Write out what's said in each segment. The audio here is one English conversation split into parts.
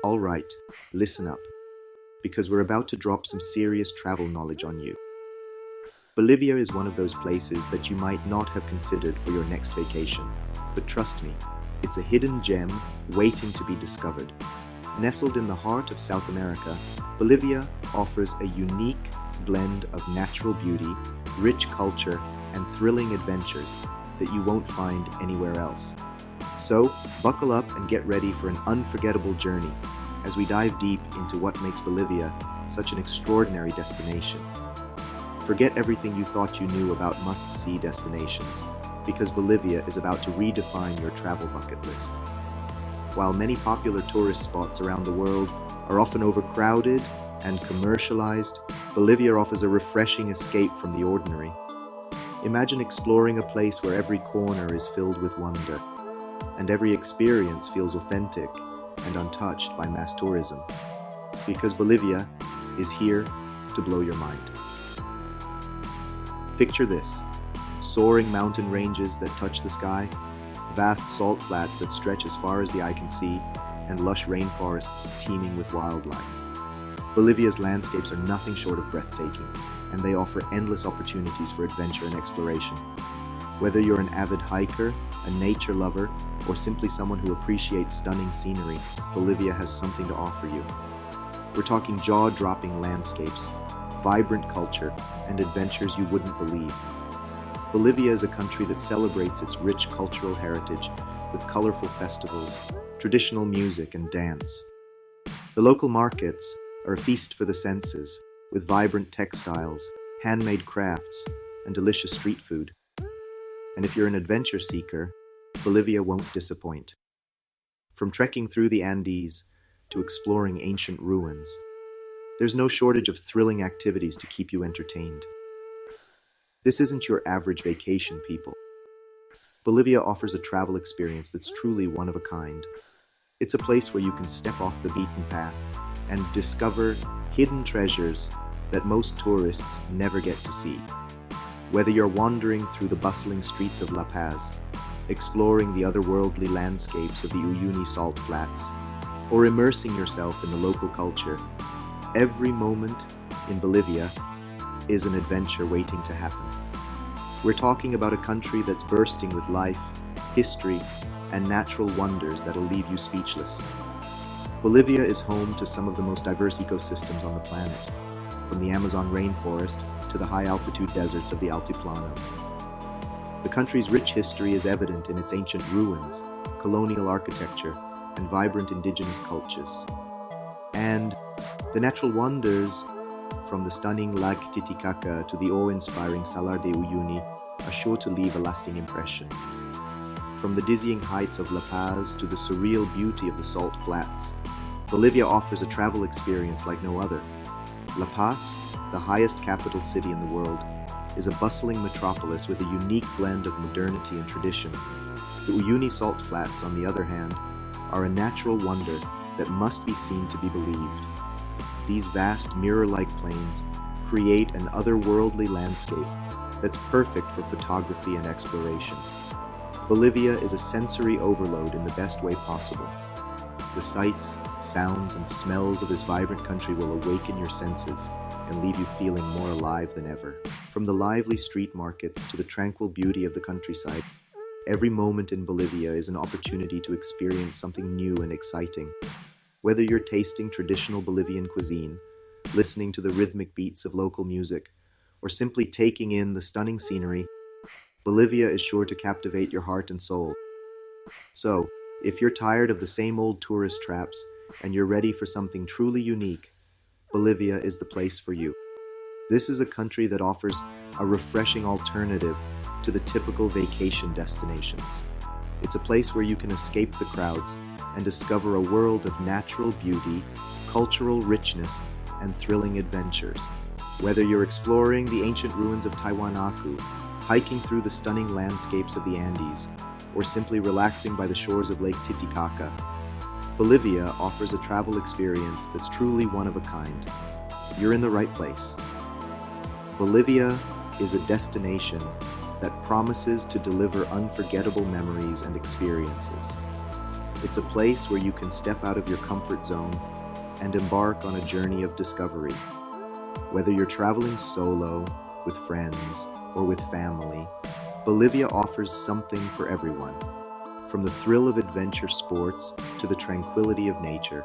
All right, listen up, because we're about to drop some serious travel knowledge on you. Bolivia is one of those places that you might not have considered for your next vacation, but trust me, it's a hidden gem waiting to be discovered. Nestled in the heart of South America, Bolivia offers a unique blend of natural beauty, rich culture, and thrilling adventures that you won't find anywhere else. So, buckle up and get ready for an unforgettable journey as we dive deep into what makes Bolivia such an extraordinary destination. Forget everything you thought you knew about must-see destinations, because Bolivia is about to redefine your travel bucket list. While many popular tourist spots around the world are often overcrowded and commercialized, Bolivia offers a refreshing escape from the ordinary. Imagine exploring a place where every corner is filled with wonder, and every experience feels authentic and untouched by mass tourism. Because Bolivia is here to blow your mind. Picture this: soaring mountain ranges that touch the sky, vast salt flats that stretch as far as the eye can see, and lush rainforests teeming with wildlife. Bolivia's landscapes are nothing short of breathtaking, and they offer endless opportunities for adventure and exploration. Whether you're an avid hiker, a nature lover, or simply someone who appreciates stunning scenery, Bolivia has something to offer you. We're talking jaw-dropping landscapes, vibrant culture, and adventures you wouldn't believe. Bolivia is a country that celebrates its rich cultural heritage with colorful festivals, traditional music, and dance. The local markets are a feast for the senses, with vibrant textiles, handmade crafts, and delicious street food. And if you're an adventure seeker, Bolivia won't disappoint. From trekking through the Andes to exploring ancient ruins, there's no shortage of thrilling activities to keep you entertained. This isn't your average vacation, people. Bolivia offers a travel experience that's truly one of a kind. It's a place where you can step off the beaten path and discover hidden treasures that most tourists never get to see. Whether you're wandering through the bustling streets of La Paz, exploring the otherworldly landscapes of the Uyuni salt flats, or immersing yourself in the local culture, every moment in Bolivia is an adventure waiting to happen. We're talking about a country that's bursting with life, history, and natural wonders that'll leave you speechless. Bolivia is home to some of the most diverse ecosystems on the planet, from the Amazon rainforest to the high-altitude deserts of the Altiplano. The country's rich history is evident in its ancient ruins, colonial architecture, and vibrant indigenous cultures. And the natural wonders, from the stunning Lake Titicaca to the awe-inspiring Salar de Uyuni, are sure to leave a lasting impression. From the dizzying heights of La Paz to the surreal beauty of the salt flats, Bolivia offers a travel experience like no other. La Paz, the highest capital city in the world, is a bustling metropolis with a unique blend of modernity and tradition. The Uyuni salt flats, on the other hand, are a natural wonder that must be seen to be believed. These vast mirror-like plains create an otherworldly landscape that's perfect for photography and exploration. Bolivia is a sensory overload in the best way possible. The sights, sounds, and smells of this vibrant country will awaken your senses and leave you feeling more alive than ever. From the lively street markets to the tranquil beauty of the countryside, every moment in Bolivia is an opportunity to experience something new and exciting. Whether you're tasting traditional Bolivian cuisine, listening to the rhythmic beats of local music, or simply taking in the stunning scenery, Bolivia is sure to captivate your heart and soul. So, if you're tired of the same old tourist traps and you're ready for something truly unique, Bolivia is the place for you. This is a country that offers a refreshing alternative to the typical vacation destinations. It's a place where you can escape the crowds and discover a world of natural beauty, cultural richness, and thrilling adventures. Whether you're exploring the ancient ruins of Tiwanaku, hiking through the stunning landscapes of the Andes, or simply relaxing by the shores of Lake Titicaca, Bolivia offers a travel experience that's truly one of a kind. You're in the right place. Bolivia is a destination that promises to deliver unforgettable memories and experiences. It's a place where you can step out of your comfort zone and embark on a journey of discovery. Whether you're traveling solo, with friends, or with family, Bolivia offers something for everyone. From the thrill of adventure sports to the tranquility of nature,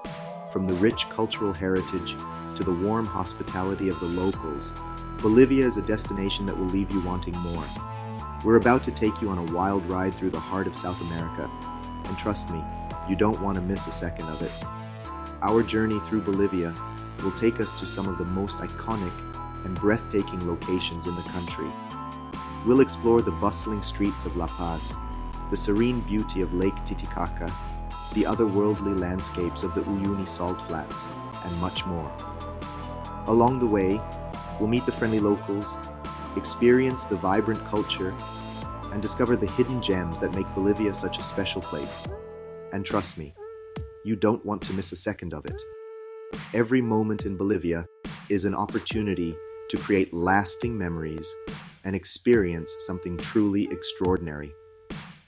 from the rich cultural heritage to the warm hospitality of the locals, Bolivia is a destination that will leave you wanting more. We're about to take you on a wild ride through the heart of South America, and trust me, you don't want to miss a second of it. Our journey through Bolivia will take us to some of the most iconic and breathtaking locations in the country. We'll explore the bustling streets of La Paz, the serene beauty of Lake Titicaca, the otherworldly landscapes of the Uyuni salt flats, and much more. Along the way, we'll meet the friendly locals, experience the vibrant culture, and discover the hidden gems that make Bolivia such a special place. And trust me, you don't want to miss a second of it. Every moment in Bolivia is an opportunity to create lasting memories and experience something truly extraordinary.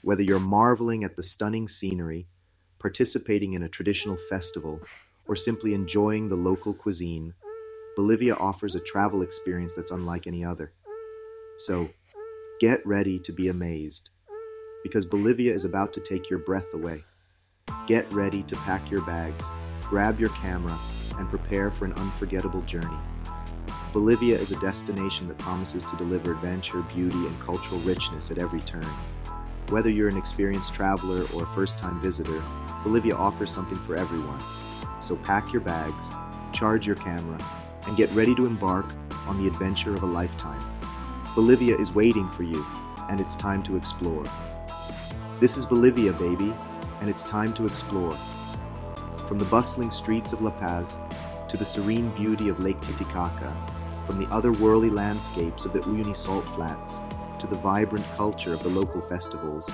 Whether you're marveling at the stunning scenery, participating in a traditional festival, or simply enjoying the local cuisine, Bolivia offers a travel experience that's unlike any other. So, get ready to be amazed, because Bolivia is about to take your breath away. Get ready to pack your bags, grab your camera, and prepare for an unforgettable journey. Bolivia is a destination that promises to deliver adventure, beauty, and cultural richness at every turn. Whether you're an experienced traveler or a first-time visitor, Bolivia offers something for everyone. So pack your bags, charge your camera, and get ready to embark on the adventure of a lifetime. Bolivia is waiting for you, and it's time to explore. This is Bolivia, baby, and it's time to explore. From the bustling streets of La Paz to the serene beauty of Lake Titicaca, from the otherworldly landscapes of the Uyuni salt flats to the vibrant culture of the local festivals,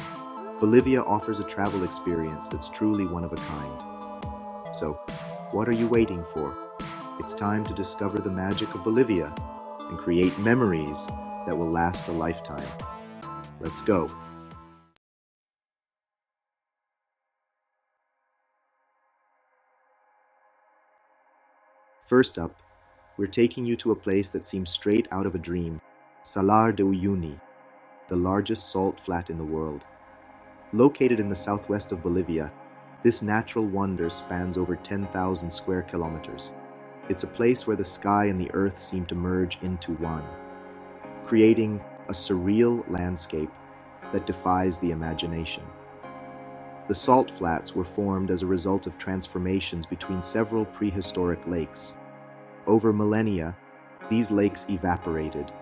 Bolivia offers a travel experience that's truly one of a kind. So, what are you waiting for? It's time to discover the magic of Bolivia and create memories that will last a lifetime. Let's go. First up, we're taking you to a place that seems straight out of a dream, Salar de Uyuni, the largest salt flat in the world. Located in the southwest of Bolivia, this natural wonder spans over 10,000 square kilometers. It's a place where the sky and the earth seem to merge into one, creating a surreal landscape that defies the imagination. The salt flats were formed as a result of transformations between several prehistoric lakes. Over millennia, these lakes evaporated,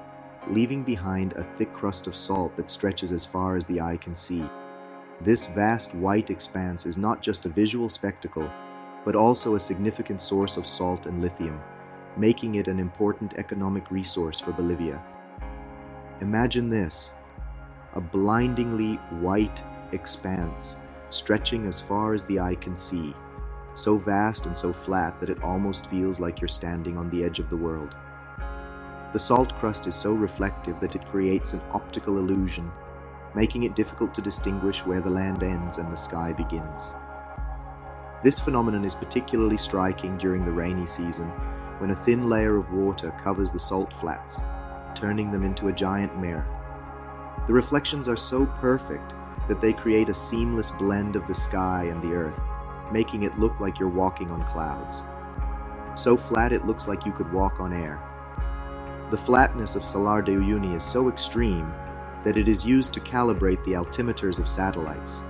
leaving behind a thick crust of salt that stretches as far as the eye can see. This vast white expanse is not just a visual spectacle, but also a significant source of salt and lithium, making it an important economic resource for Bolivia. Imagine this, a blindingly white expanse stretching as far as the eye can see, so vast and so flat that it almost feels like you're standing on the edge of the world. The salt crust is so reflective that it creates an optical illusion, making it difficult to distinguish where the land ends and the sky begins. This phenomenon is particularly striking during the rainy season, when a thin layer of water covers the salt flats, turning them into a giant mirror. The reflections are so perfect that they create a seamless blend of the sky and the earth, making it look like you're walking on clouds. So flat it looks like you could walk on air. The flatness of Salar de Uyuni is so extreme that it is used to calibrate the altimeters of satellites.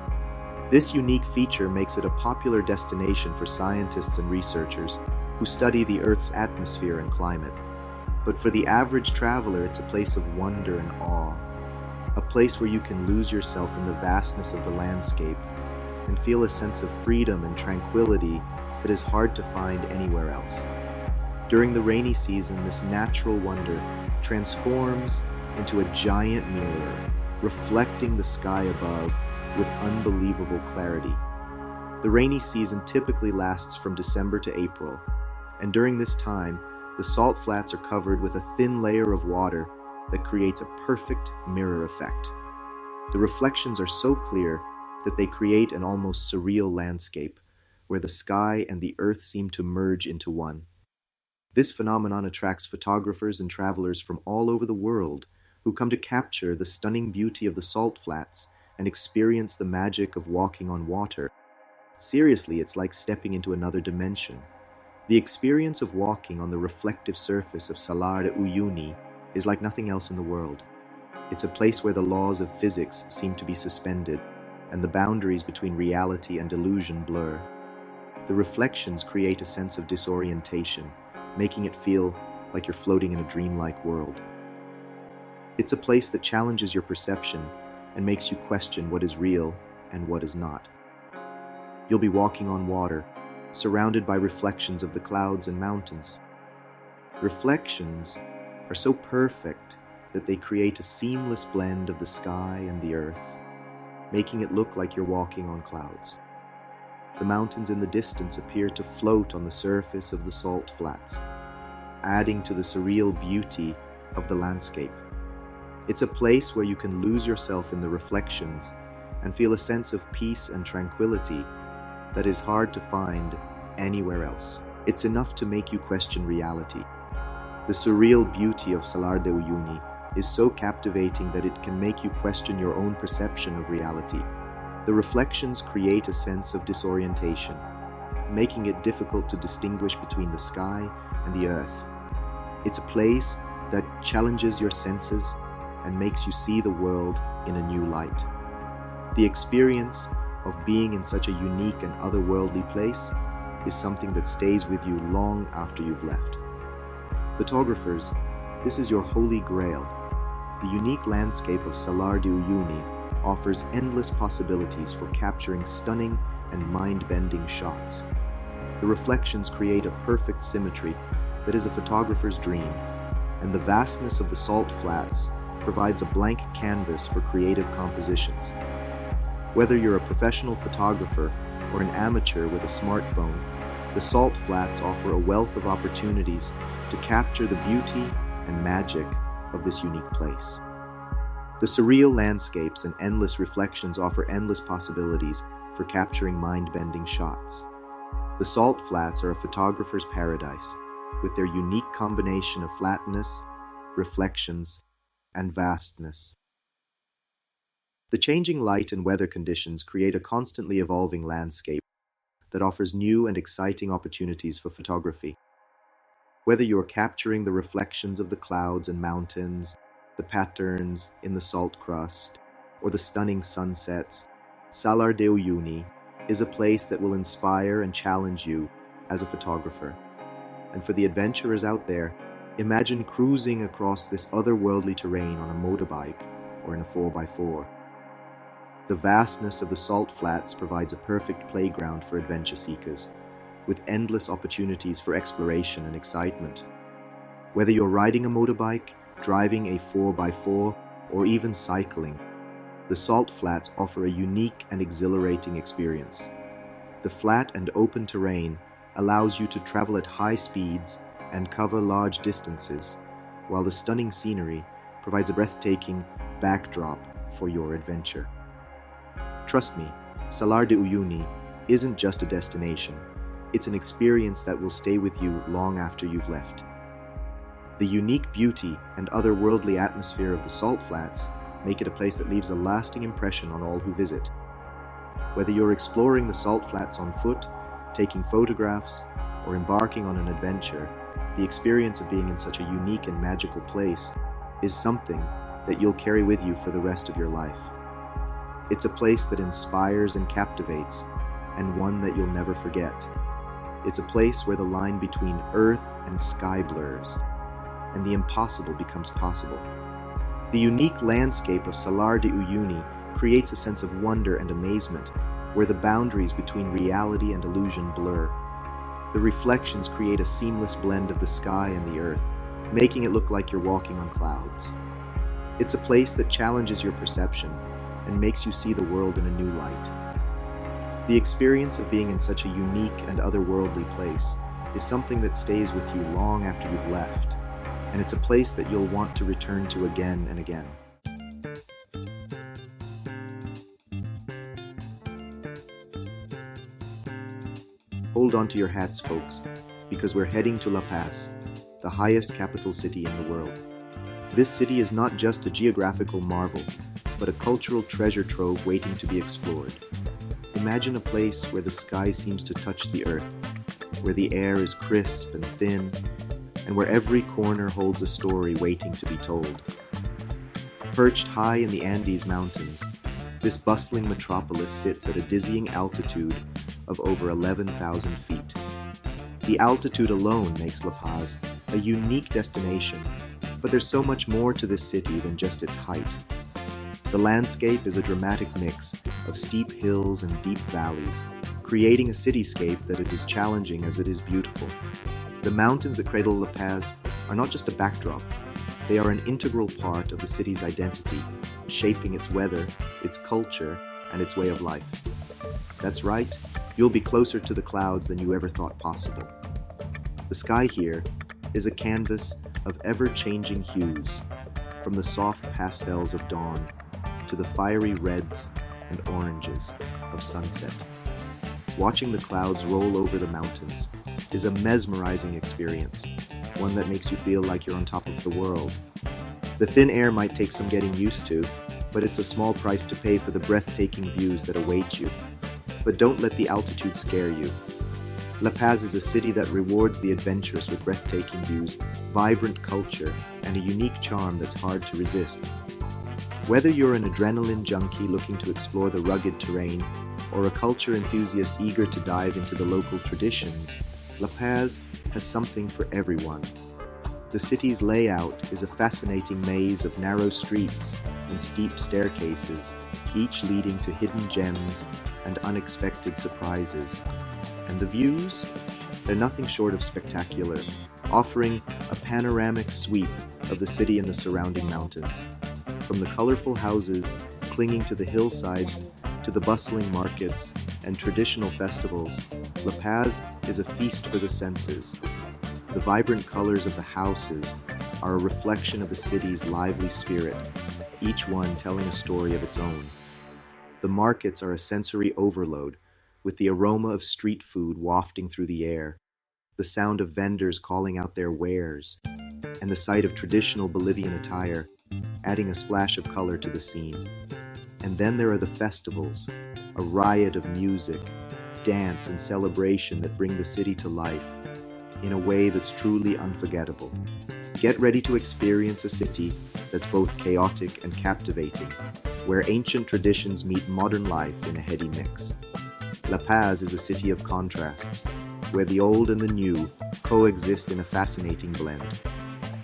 This unique feature makes it a popular destination for scientists and researchers who study the Earth's atmosphere and climate. But for the average traveler, it's a place of wonder and awe, a place where you can lose yourself in the vastness of the landscape and feel a sense of freedom and tranquility that is hard to find anywhere else. During the rainy season, this natural wonder transforms into a giant mirror, reflecting the sky above with unbelievable clarity. The rainy season typically lasts from December to April, and during this time, the salt flats are covered with a thin layer of water that creates a perfect mirror effect. The reflections are so clear that they create an almost surreal landscape where the sky and the earth seem to merge into one. This phenomenon attracts photographers and travelers from all over the world who come to capture the stunning beauty of the salt flats and experience the magic of walking on water. Seriously, it's like stepping into another dimension. The experience of walking on the reflective surface of Salar de Uyuni is like nothing else in the world. It's a place where the laws of physics seem to be suspended, and the boundaries between reality and illusion blur. The reflections create a sense of disorientation, making it feel like you're floating in a dreamlike world. It's a place that challenges your perception and makes you question what is real and what is not. You'll be walking on water, surrounded by reflections of the clouds and mountains. Reflections are so perfect that they create a seamless blend of the sky and the earth, making it look like you're walking on clouds. The mountains in the distance appear to float on the surface of the salt flats, adding to the surreal beauty of the landscape. It's a place where you can lose yourself in the reflections and feel a sense of peace and tranquility that is hard to find anywhere else. It's enough to make you question reality. The surreal beauty of Salar de Uyuni is so captivating that it can make you question your own perception of reality. The reflections create a sense of disorientation, making it difficult to distinguish between the sky and the earth. It's a place that challenges your senses and makes you see the world in a new light. The experience of being in such a unique and otherworldly place is something that stays with you long after you've left. Photographers, this is your holy grail. The unique landscape of Salar de Uyuni offers endless possibilities for capturing stunning and mind-bending shots. The reflections create a perfect symmetry that is a photographer's dream, and the vastness of the salt flats provides a blank canvas for creative compositions. Whether you're a professional photographer or an amateur with a smartphone, the salt flats offer a wealth of opportunities to capture the beauty and magic of this unique place. The surreal landscapes and endless reflections offer endless possibilities for capturing mind-bending shots. The salt flats are a photographer's paradise, with their unique combination of flatness, reflections, and vastness. The changing light and weather conditions create a constantly evolving landscape that offers new and exciting opportunities for photography. Whether you're capturing the reflections of the clouds and mountains, the patterns in the salt crust, or the stunning sunsets, Salar de Uyuni is a place that will inspire and challenge you as a photographer. And for the adventurers out there, imagine cruising across this otherworldly terrain on a motorbike or in a 4x4. The vastness of the salt flats provides a perfect playground for adventure seekers, with endless opportunities for exploration and excitement. Whether you're riding a motorbike, driving a 4x4, or even cycling, the salt flats offer a unique and exhilarating experience. The flat and open terrain allows you to travel at high speeds and cover large distances, while the stunning scenery provides a breathtaking backdrop for your adventure. Trust me, Salar de Uyuni isn't just a destination, it's an experience that will stay with you long after you've left. The unique beauty and otherworldly atmosphere of the salt flats make it a place that leaves a lasting impression on all who visit. Whether you're exploring the salt flats on foot, taking photographs, or embarking on an adventure, the experience of being in such a unique and magical place is something that you'll carry with you for the rest of your life. It's a place that inspires and captivates, and one that you'll never forget. It's a place where the line between earth and sky blurs, and the impossible becomes possible. The unique landscape of Salar de Uyuni creates a sense of wonder and amazement, where the boundaries between reality and illusion blur. The reflections create a seamless blend of the sky and the earth, making it look like you're walking on clouds. It's a place that challenges your perception and makes you see the world in a new light. The experience of being in such a unique and otherworldly place is something that stays with you long after you've left, and it's a place that you'll want to return to again and again. Hold on to your hats, folks, because we're heading to La Paz, the highest capital city in the world. This city is not just a geographical marvel, but a cultural treasure trove waiting to be explored. Imagine a place where the sky seems to touch the earth, where the air is crisp and thin, and where every corner holds a story waiting to be told. Perched high in the Andes Mountains, this bustling metropolis sits at a dizzying altitude of over 11,000 feet. The altitude alone makes La Paz a unique destination, but there's so much more to this city than just its height. The landscape is a dramatic mix of steep hills and deep valleys, creating a cityscape that is as challenging as it is beautiful. The mountains that cradle La Paz are not just a backdrop, they are an integral part of the city's identity, shaping its weather, its culture, and its way of life. That's right, you'll be closer to the clouds than you ever thought possible. The sky here is a canvas of ever-changing hues, from the soft pastels of dawn to the fiery reds and oranges of sunset. Watching the clouds roll over the mountains is a mesmerizing experience, one that makes you feel like you're on top of the world. The thin air might take some getting used to, but it's a small price to pay for the breathtaking views that await you. But don't let the altitude scare you. La Paz is a city that rewards the adventurous with breathtaking views, vibrant culture, and a unique charm that's hard to resist. Whether you're an adrenaline junkie looking to explore the rugged terrain, or a culture enthusiast eager to dive into the local traditions, La Paz has something for everyone. The city's layout is a fascinating maze of narrow streets and steep staircases, each leading to hidden gems and unexpected surprises. And the views? They're nothing short of spectacular, offering a panoramic sweep of the city and the surrounding mountains. From the colorful houses clinging to the hillsides to the bustling markets and traditional festivals, La Paz is a feast for the senses. The vibrant colors of the houses are a reflection of the city's lively spirit, each one telling a story of its own. The markets are a sensory overload, with the aroma of street food wafting through the air, the sound of vendors calling out their wares, and the sight of traditional Bolivian attire adding a splash of color to the scene. And then there are the festivals, a riot of music, dance, and celebration that bring the city to life in a way that's truly unforgettable. Get ready to experience a city that's both chaotic and captivating, where ancient traditions meet modern life in a heady mix. La Paz is a city of contrasts, where the old and the new coexist in a fascinating blend.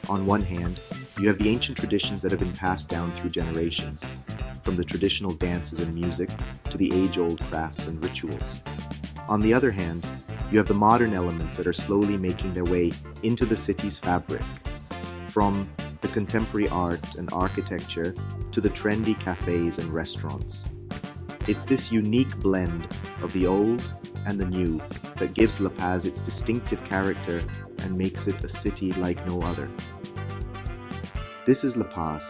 On one hand, you have the ancient traditions that have been passed down through generations, from the traditional dances and music to the age-old crafts and rituals. On the other hand, you have the modern elements that are slowly making their way into the city's fabric, from the contemporary art and architecture to the trendy cafes and restaurants. It's this unique blend of the old and the new that gives La Paz its distinctive character and makes it a city like no other. This is La Paz,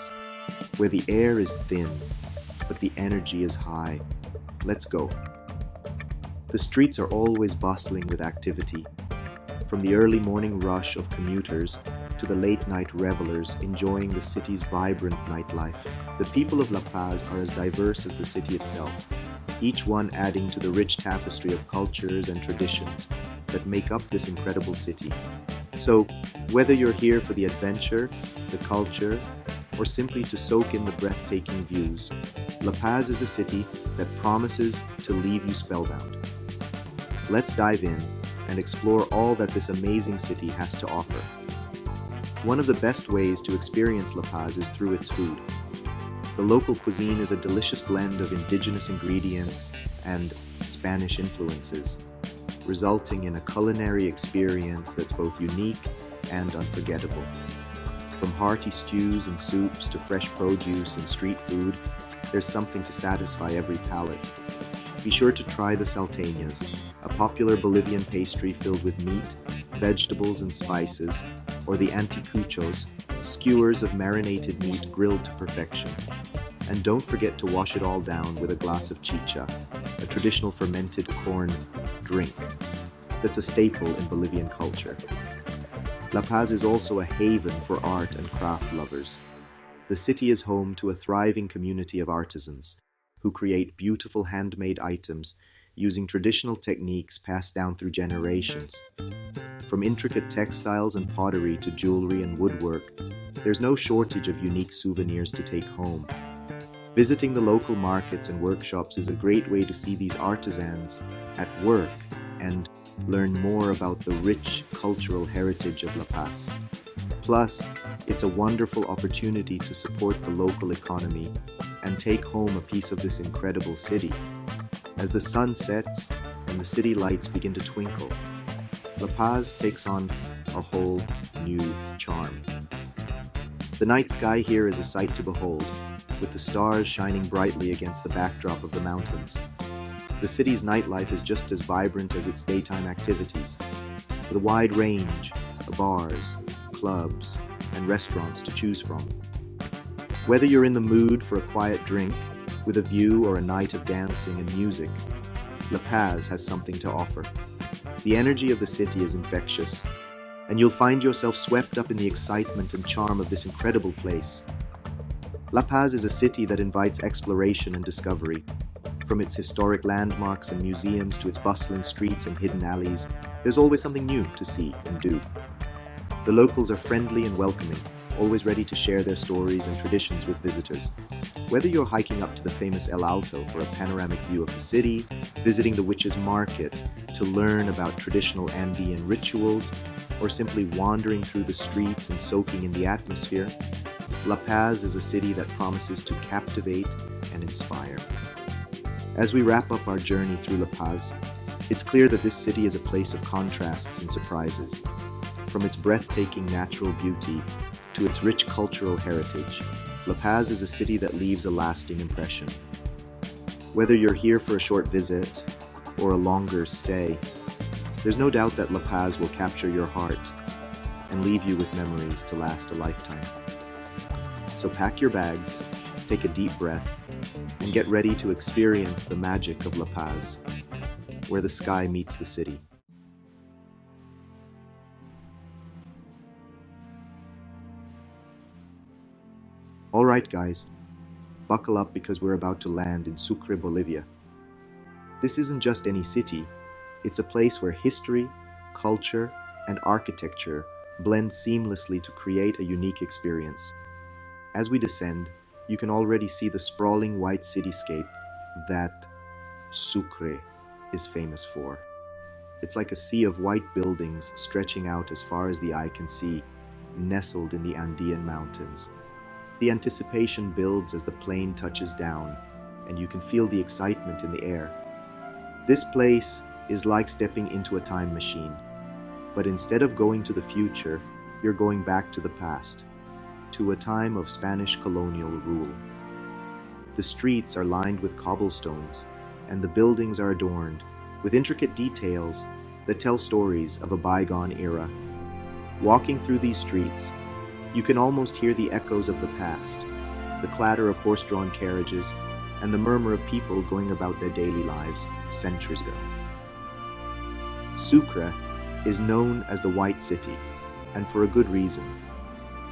where the air is thin, but the energy is high. Let's go. The streets are always bustling with activity, from the early morning rush of commuters to the late-night revelers enjoying the city's vibrant nightlife. The people of La Paz are as diverse as the city itself, each one adding to the rich tapestry of cultures and traditions that make up this incredible city. So, whether you're here for the adventure, the culture, or simply to soak in the breathtaking views, La Paz is a city that promises to leave you spellbound. Let's dive in and explore all that this amazing city has to offer. One of the best ways to experience La Paz is through its food. The local cuisine is a delicious blend of indigenous ingredients and Spanish influences, resulting in a culinary experience that's both unique and unforgettable. From hearty stews and soups to fresh produce and street food, there's something to satisfy every palate. Be sure to try the salteñas, a popular Bolivian pastry filled with meat, vegetables, and spices, or the anticuchos, skewers of marinated meat grilled to perfection. And don't forget to wash it all down with a glass of chicha, a traditional fermented corn drink. that's a staple in Bolivian culture. La Paz is also a haven for art and craft lovers. The city is home to a thriving community of artisans who create beautiful handmade items using traditional techniques passed down through generations. From intricate textiles and pottery to jewelry and woodwork, there's no shortage of unique souvenirs to take home. Visiting the local markets and workshops is a great way to see these artisans at work and learn more about the rich cultural heritage of La Paz. Plus, it's a wonderful opportunity to support the local economy and take home a piece of this incredible city. As the sun sets and the city lights begin to twinkle, La Paz takes on a whole new charm. The night sky here is a sight to behold, with the stars shining brightly against the backdrop of the mountains. The city's nightlife is just as vibrant as its daytime activities, with a wide range of bars, clubs, and restaurants to choose from. Whether you're in the mood for a quiet drink, with a view, or a night of dancing and music, La Paz has something to offer. The energy of the city is infectious, and you'll find yourself swept up in the excitement and charm of this incredible place. La Paz is a city that invites exploration and discovery. From its historic landmarks and museums to its bustling streets and hidden alleys, there's always something new to see and do. The locals are friendly and welcoming, always ready to share their stories and traditions with visitors. Whether you're hiking up to the famous El Alto for a panoramic view of the city, visiting the Witches' Market to learn about traditional Andean rituals, or simply wandering through the streets and soaking in the atmosphere, La Paz is a city that promises to captivate and inspire. As we wrap up our journey through La Paz, it's clear that this city is a place of contrasts and surprises. From its breathtaking natural beauty to its rich cultural heritage, La Paz is a city that leaves a lasting impression. Whether you're here for a short visit or a longer stay, there's no doubt that La Paz will capture your heart and leave you with memories to last a lifetime. So pack your bags, take a deep breath, and get ready to experience the magic of La Paz, where the sky meets the city. Alright guys, buckle up because we're about to land in Sucre, Bolivia. This isn't just any city, it's a place where history, culture, and architecture blend seamlessly to create a unique experience. As we descend, you can already see the sprawling white cityscape that Sucre is famous for. It's like a sea of white buildings stretching out as far as the eye can see, nestled in the Andean mountains. The anticipation builds as the plane touches down, and you can feel the excitement in the air. This place is like stepping into a time machine, but instead of going to the future, you're going back to the past, to a time of Spanish colonial rule. The streets are lined with cobblestones, and the buildings are adorned with intricate details that tell stories of a bygone era. Walking through these streets, you can almost hear the echoes of the past, the clatter of horse-drawn carriages, and the murmur of people going about their daily lives centuries ago. Sucre is known as the White City, and for a good reason.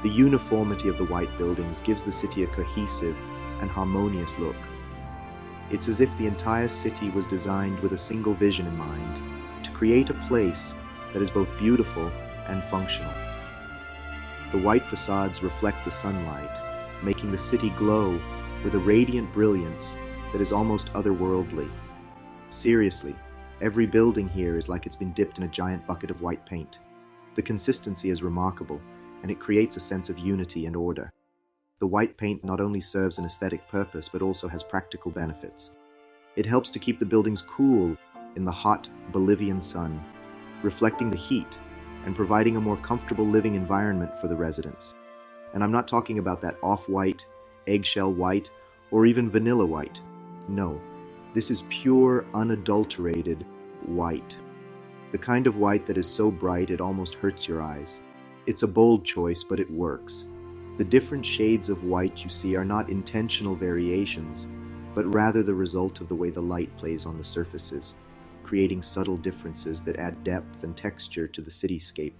The uniformity of the white buildings gives the city a cohesive and harmonious look. It's as if the entire city was designed with a single vision in mind, to create a place that is both beautiful and functional. The white facades reflect the sunlight, making the city glow with a radiant brilliance that is almost otherworldly. Seriously, every building here is like it's been dipped in a giant bucket of white paint. The consistency is remarkable, and it creates a sense of unity and order. The white paint not only serves an aesthetic purpose, but also has practical benefits. It helps to keep the buildings cool in the hot Bolivian sun, reflecting the heat and providing a more comfortable living environment for the residents. And I'm not talking about that off-white, eggshell white, or even vanilla white. No, this is pure, unadulterated white. The kind of white that is so bright it almost hurts your eyes. It's a bold choice, but it works. The different shades of white you see are not intentional variations, but rather the result of the way the light plays on the surfaces. creating subtle differences that add depth and texture to the cityscape.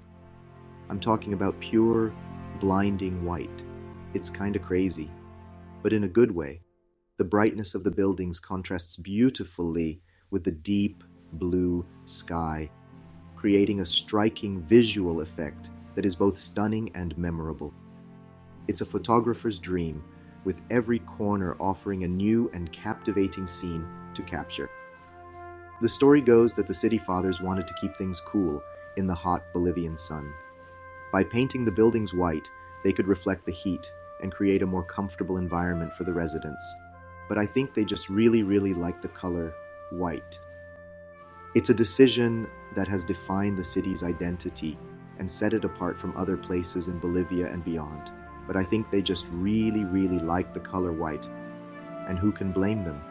I'm talking about pure, blinding white. It's kinda crazy, but in a good way. The brightness of the buildings contrasts beautifully with the deep blue sky, creating a striking visual effect that is both stunning and memorable. It's a photographer's dream, with every corner offering a new and captivating scene to capture. The story goes that the city fathers wanted to keep things cool in the hot Bolivian sun. By painting the buildings white, they could reflect the heat and create a more comfortable environment for the residents. But I think they just really like the color white. It's a decision that has defined the city's identity and set it apart from other places in Bolivia and beyond. But I think they just really like the color white. And who can blame them?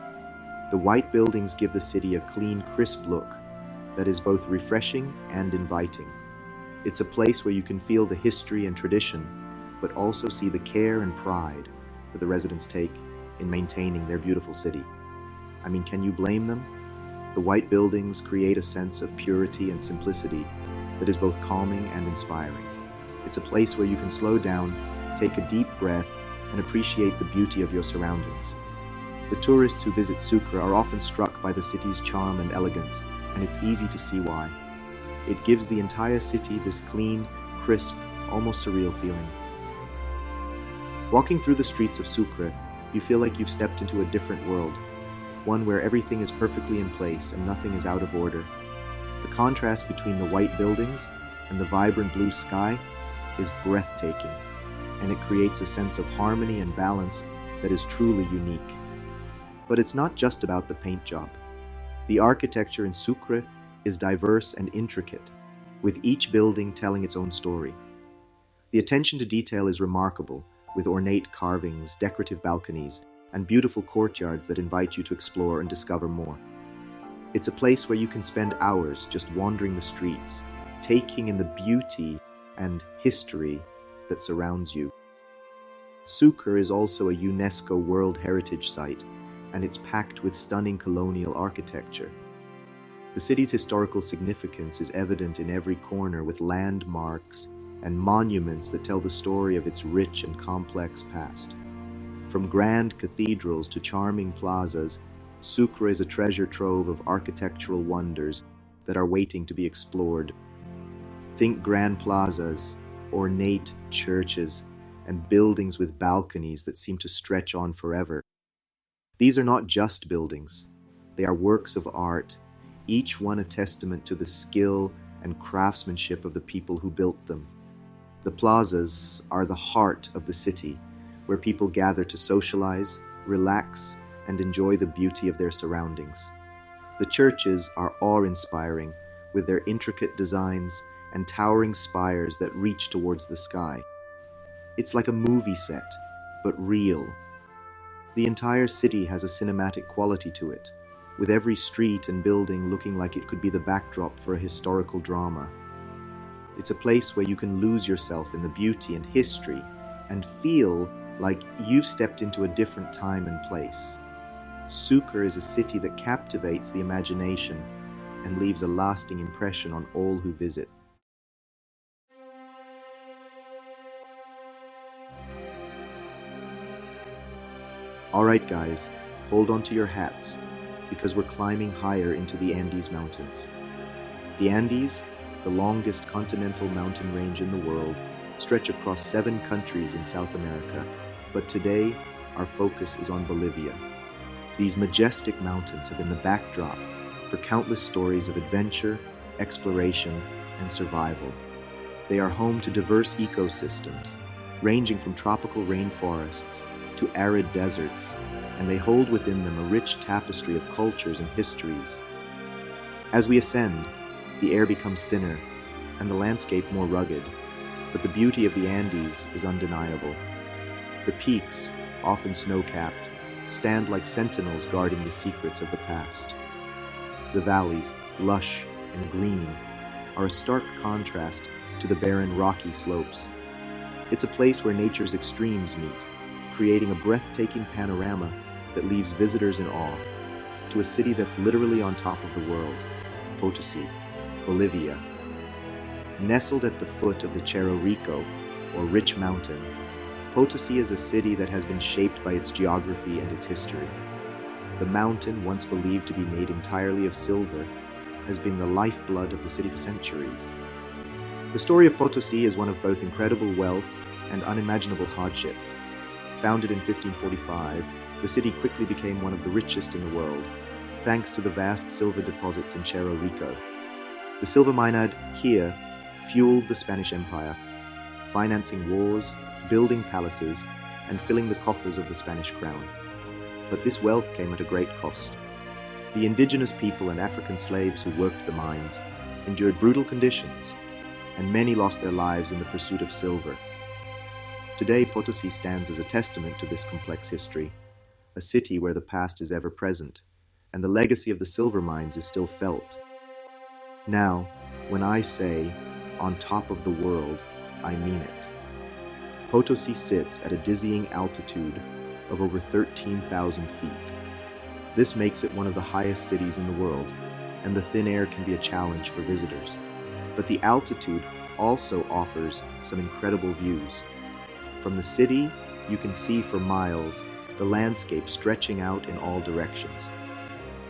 The white buildings give the city a clean, crisp look that is both refreshing and inviting. It's a place where you can feel the history and tradition, but also see the care and pride that the residents take in maintaining their beautiful city. I mean, can you blame them? The white buildings create a sense of purity and simplicity that is both calming and inspiring. It's a place where you can slow down, take a deep breath, and appreciate the beauty of your surroundings. The tourists who visit Sucre are often struck by the city's charm and elegance, and it's easy to see why. It gives the entire city this clean, crisp, almost surreal feeling. Walking through the streets of Sucre, you feel like you've stepped into a different world, one where everything is perfectly in place and nothing is out of order. The contrast between the white buildings and the vibrant blue sky is breathtaking, and it creates a sense of harmony and balance that is truly unique. But it's not just about the paint job. The architecture in Sucre is diverse and intricate, with each building telling its own story. The attention to detail is remarkable, with ornate carvings, decorative balconies, and beautiful courtyards that invite you to explore and discover more. It's a place where you can spend hours just wandering the streets, taking in the beauty and history that surrounds you. Sucre is also a UNESCO World Heritage Site, and it's packed with stunning colonial architecture. The city's historical significance is evident in every corner, with landmarks and monuments that tell the story of its rich and complex past. From grand cathedrals to charming plazas, Sucre is a treasure trove of architectural wonders that are waiting to be explored. Think grand plazas, ornate churches, and buildings with balconies that seem to stretch on forever. These are not just buildings. They are works of art, each one a testament to the skill and craftsmanship of the people who built them. The plazas are the heart of the city, where people gather to socialize, relax, and enjoy the beauty of their surroundings. The churches are awe-inspiring, with their intricate designs and towering spires that reach towards the sky. It's like a movie set, but real. The entire city has a cinematic quality to it, with every street and building looking like it could be the backdrop for a historical drama. It's a place where you can lose yourself in the beauty and history and feel like you've stepped into a different time and place. Sucre is a city that captivates the imagination and leaves a lasting impression on all who visit. Alright guys, hold on to your hats, because we're climbing higher into the Andes Mountains. The Andes, the longest continental mountain range in the world, stretch across 7 countries in South America, but today our focus is on Bolivia. These majestic mountains have been the backdrop for countless stories of adventure, exploration, and survival. They are home to diverse ecosystems, ranging from tropical rainforests to arid deserts, and they hold within them a rich tapestry of cultures and histories. As we ascend, the air becomes thinner and the landscape more rugged, but the beauty of the Andes is undeniable. The peaks, often snow-capped, stand like sentinels guarding the secrets of the past. The valleys, lush and green, are a stark contrast to the barren, rocky slopes. It's a place where nature's extremes meet, creating a breathtaking panorama that leaves visitors in awe, to a city that's literally on top of the world. Potosí, Bolivia. Nestled at the foot of the Cerro Rico, or Rich Mountain, Potosí is a city that has been shaped by its geography and its history. The mountain, once believed to be made entirely of silver, has been the lifeblood of the city for centuries. The story of Potosí is one of both incredible wealth and unimaginable hardship. Founded in 1545, the city quickly became one of the richest in the world, thanks to the vast silver deposits in Cerro Rico. The silver mined here fueled the Spanish Empire, financing wars, building palaces, and filling the coffers of the Spanish crown. But this wealth came at a great cost. The indigenous people and African slaves who worked the mines endured brutal conditions, and many lost their lives in the pursuit of silver. Today, Potosí stands as a testament to this complex history, a city where the past is ever present, and the legacy of the silver mines is still felt. Now, when I say, on top of the world, I mean it. Potosí sits at a dizzying altitude of over 13,000 feet. This makes it one of the highest cities in the world, and the thin air can be a challenge for visitors. But the altitude also offers some incredible views. From the city, you can see for miles the landscape stretching out in all directions.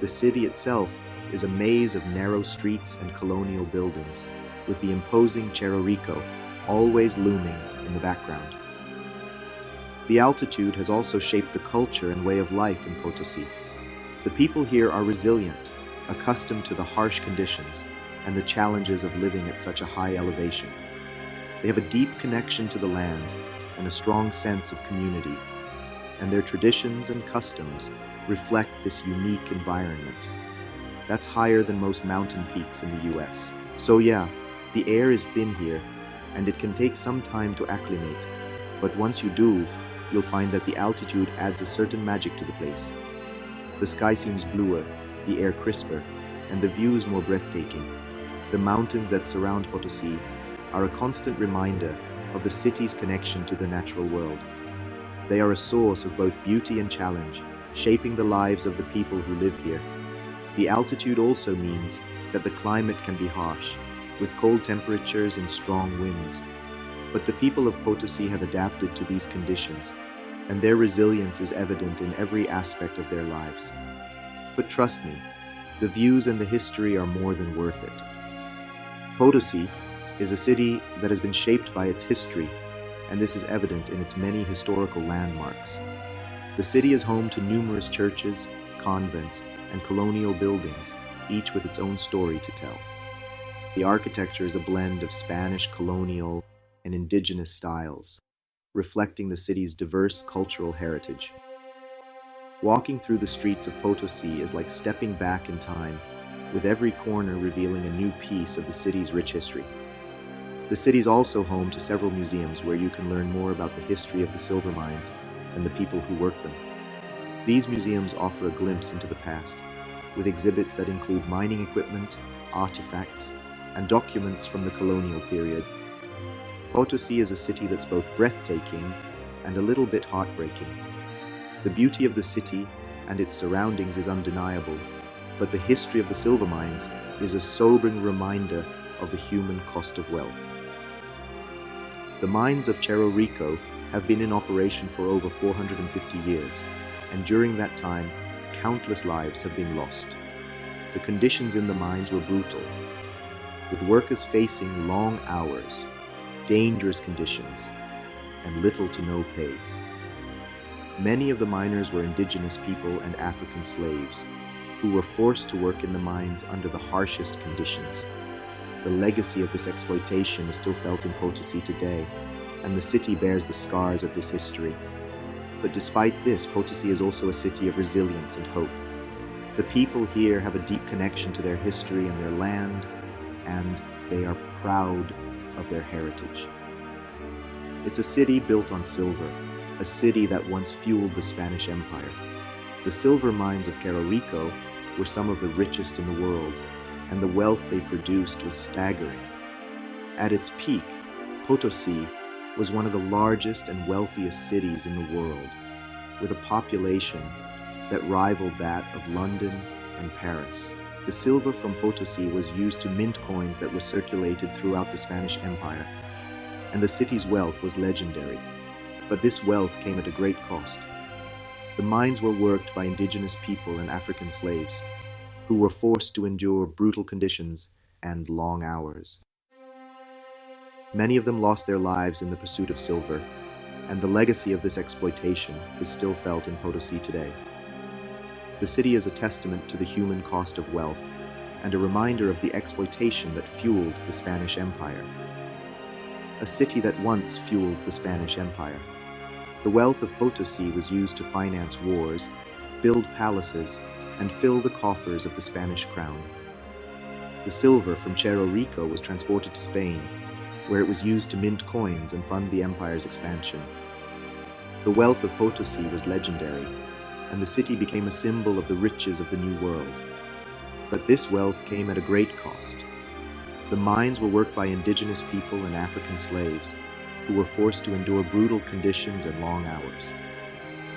The city itself is a maze of narrow streets and colonial buildings, with the imposing Cerro Rico always looming in the background. The altitude has also shaped the culture and way of life in Potosí. The people here are resilient, accustomed to the harsh conditions and the challenges of living at such a high elevation. They have a deep connection to the land and a strong sense of community, and their traditions and customs reflect this unique environment. That's higher than most mountain peaks in the US. So yeah, the air is thin here, and it can take some time to acclimate, but once you do, you'll find that the altitude adds a certain magic to the place. The sky seems bluer, the air crisper, and the views more breathtaking. The mountains that surround Potosí are a constant reminder of the city's connection to the natural world. They are a source of both beauty and challenge, shaping the lives of the people who live here. The altitude also means that the climate can be harsh, with cold temperatures and strong winds. But the people of Potosí have adapted to these conditions, and their resilience is evident in every aspect of their lives. But trust me, the views and the history are more than worth it. Potosí is a city that has been shaped by its history, and this is evident in its many historical landmarks. The city is home to numerous churches, convents, and colonial buildings, each with its own story to tell. The architecture is a blend of Spanish, colonial, and indigenous styles, reflecting the city's diverse cultural heritage. Walking through the streets of Potosí is like stepping back in time, with every corner revealing a new piece of the city's rich history. The city is also home to several museums where you can learn more about the history of the silver mines and the people who worked them. These museums offer a glimpse into the past, with exhibits that include mining equipment, artifacts, and documents from the colonial period. Potosí is a city that's both breathtaking and a little bit heartbreaking. The beauty of the city and its surroundings is undeniable, but the history of the silver mines is a sobering reminder of the human cost of wealth. The mines of Cerro Rico have been in operation for over 450 years, and during that time, countless lives have been lost. The conditions in the mines were brutal, with workers facing long hours, dangerous conditions, and little to no pay. Many of the miners were indigenous people and African slaves, who were forced to work in the mines under the harshest conditions. The legacy of this exploitation is still felt in Potosí today, and the city bears the scars of this history. But despite this, Potosí is also a city of resilience and hope. The people here have a deep connection to their history and their land, and they are proud of their heritage. It's a city built on silver, a city that once fueled the Spanish Empire. The silver mines of Cerro Rico were some of the richest in the world, and the wealth they produced was staggering. At its peak, Potosí was one of the largest and wealthiest cities in the world, with a population that rivaled that of London and Paris. The silver from Potosi was used to mint coins that were circulated throughout the Spanish Empire, and the city's wealth was legendary. But this wealth came at a great cost. The mines were worked by indigenous people and African slaves, who were forced to endure brutal conditions and long hours. Many of them lost their lives in the pursuit of silver, and the legacy of this exploitation is still felt in Potosi today. The city is a testament to the human cost of wealth and a reminder of the exploitation that fueled the Spanish Empire. A city that once fueled the Spanish Empire. The wealth of Potosi was used to finance wars, build palaces, and fill the coffers of the Spanish crown. The silver from Cerro Rico was transported to Spain, where it was used to mint coins and fund the empire's expansion. The wealth of Potosi was legendary, and the city became a symbol of the riches of the New World. But this wealth came at a great cost. The mines were worked by indigenous people and African slaves, who were forced to endure brutal conditions and long hours.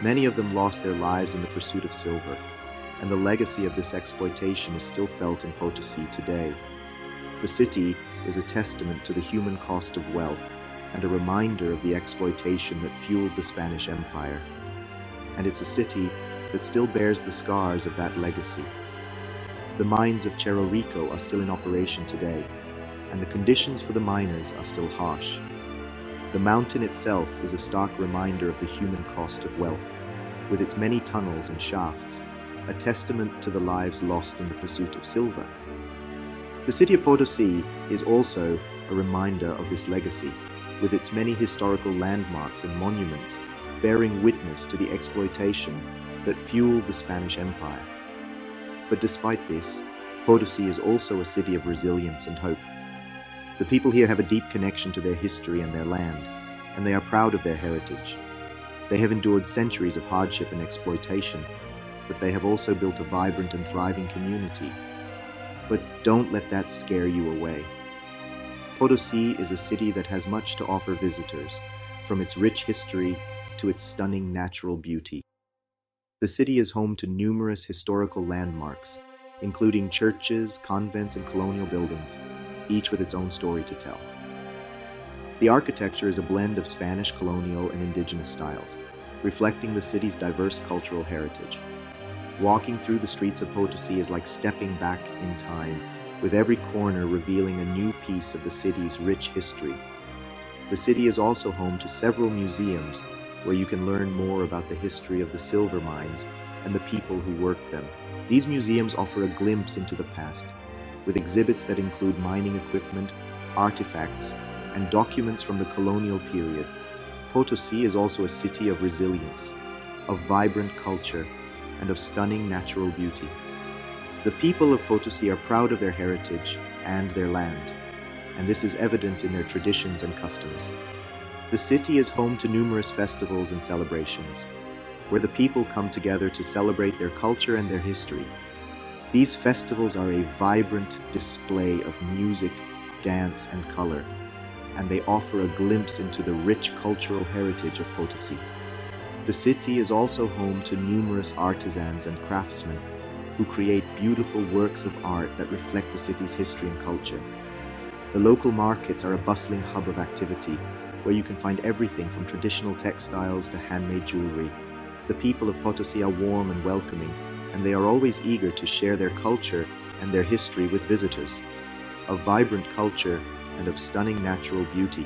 Many of them lost their lives in the pursuit of silver, and the legacy of this exploitation is still felt in Potosi today. The city is a testament to the human cost of wealth and a reminder of the exploitation that fueled the Spanish Empire. And it's a city that still bears the scars of that legacy. The mines of Cerro Rico are still in operation today, and the conditions for the miners are still harsh. The mountain itself is a stark reminder of the human cost of wealth, with its many tunnels and shafts, a testament to the lives lost in the pursuit of silver. The city of Potosi is also a reminder of this legacy, with its many historical landmarks and monuments bearing witness to the exploitation that fueled the Spanish Empire. But despite this, Potosi is also a city of resilience and hope. The people here have a deep connection to their history and their land, and they are proud of their heritage. They have endured centuries of hardship and exploitation, but they have also built a vibrant and thriving community. But don't let that scare you away. Potosi is a city that has much to offer visitors, from its rich history to its stunning natural beauty. The city is home to numerous historical landmarks, including churches, convents, and colonial buildings, each with its own story to tell. The architecture is a blend of Spanish colonial and indigenous styles, reflecting the city's diverse cultural heritage. Walking through the streets of Potosi is like stepping back in time, with every corner revealing a new piece of the city's rich history. The city is also home to several museums where you can learn more about the history of the silver mines and the people who worked them. These museums offer a glimpse into the past, with exhibits that include mining equipment, artifacts, and documents from the colonial period. Potosi is also a city of resilience, of vibrant culture, and of stunning natural beauty. The people of Potosi are proud of their heritage and their land, and this is evident in their traditions and customs. The city is home to numerous festivals and celebrations, where the people come together to celebrate their culture and their history. These festivals are a vibrant display of music, dance, and color, and they offer a glimpse into the rich cultural heritage of Potosi. The city is also home to numerous artisans and craftsmen who create beautiful works of art that reflect the city's history and culture. The local markets are a bustling hub of activity, where you can find everything from traditional textiles to handmade jewelry. The people of Potosi are warm and welcoming, and they are always eager to share their culture and their history with visitors. Of vibrant culture and of stunning natural beauty.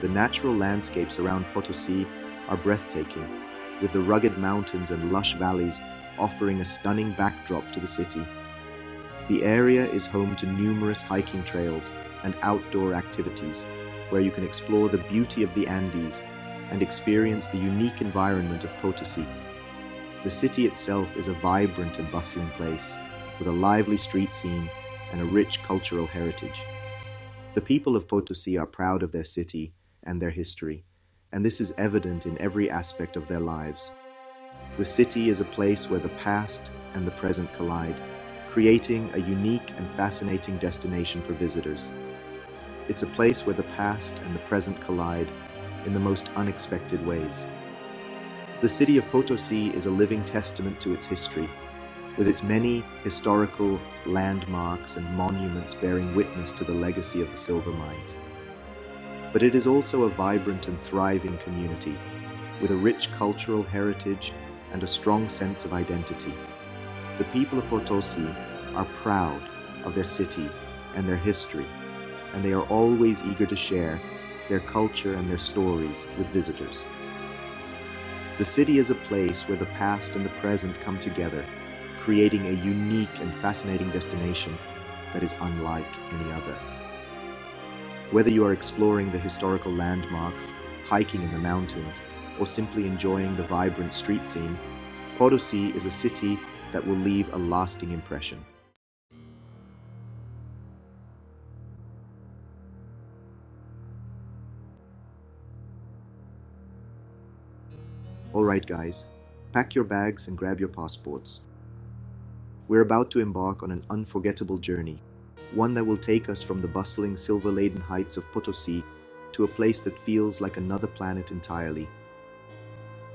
The natural landscapes around Potosi are breathtaking, with the rugged mountains and lush valleys offering a stunning backdrop to the city. The area is home to numerous hiking trails and outdoor activities, where you can explore the beauty of the Andes and experience the unique environment of Potosi. The city itself is a vibrant and bustling place, with a lively street scene and a rich cultural heritage. The people of Potosi are proud of their city and their history, and this is evident in every aspect of their lives. The city is a place where the past and the present collide, creating a unique and fascinating destination for visitors. It's a place where the past and the present collide in the most unexpected ways. The city of Potosi is a living testament to its history, with its many historical landmarks and monuments bearing witness to the legacy of the silver mines. But it is also a vibrant and thriving community, with a rich cultural heritage and a strong sense of identity. The people of Potosi are proud of their city and their history, and they are always eager to share their culture and their stories with visitors. The city is a place where the past and the present come together, creating a unique and fascinating destination that is unlike any other. Whether you are exploring the historical landmarks, hiking in the mountains, or simply enjoying the vibrant street scene, Potosi is a city that will leave a lasting impression. Alright guys, pack your bags and grab your passports. We're about to embark on an unforgettable journey, one that will take us from the bustling silver-laden heights of Potosi to a place that feels like another planet entirely.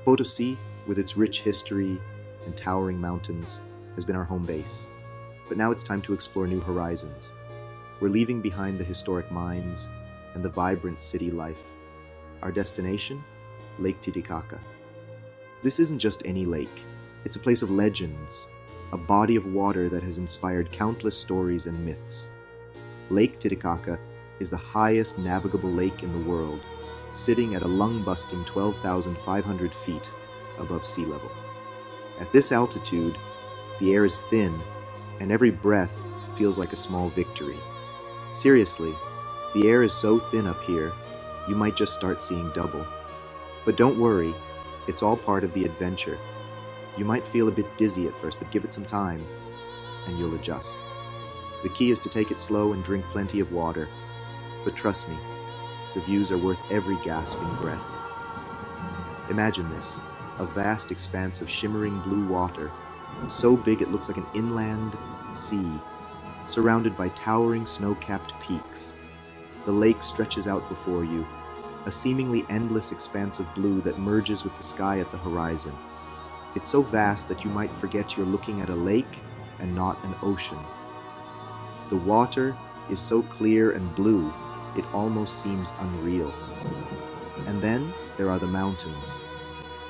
Potosi, with its rich history and towering mountains, has been our home base. But now it's time to explore new horizons. We're leaving behind the historic mines and the vibrant city life. Our destination? Lake Titicaca. This isn't just any lake. It's a place of legends, a body of water that has inspired countless stories and myths. Lake Titicaca is the highest navigable lake in the world, sitting at a lung-busting 12,500 feet above sea level. At this altitude, the air is thin, and every breath feels like a small victory. Seriously, the air is so thin up here, you might just start seeing double. But don't worry, it's all part of the adventure. You might feel a bit dizzy at first, but give it some time, and you'll adjust. The key is to take it slow and drink plenty of water. But trust me, the views are worth every gasping breath. Imagine this, a vast expanse of shimmering blue water, so big it looks like an inland sea, surrounded by towering snow-capped peaks. The lake stretches out before you, a seemingly endless expanse of blue that merges with the sky at the horizon. It's so vast that you might forget you're looking at a lake and not an ocean. The water is so clear and blue, it almost seems unreal. And then there are the mountains.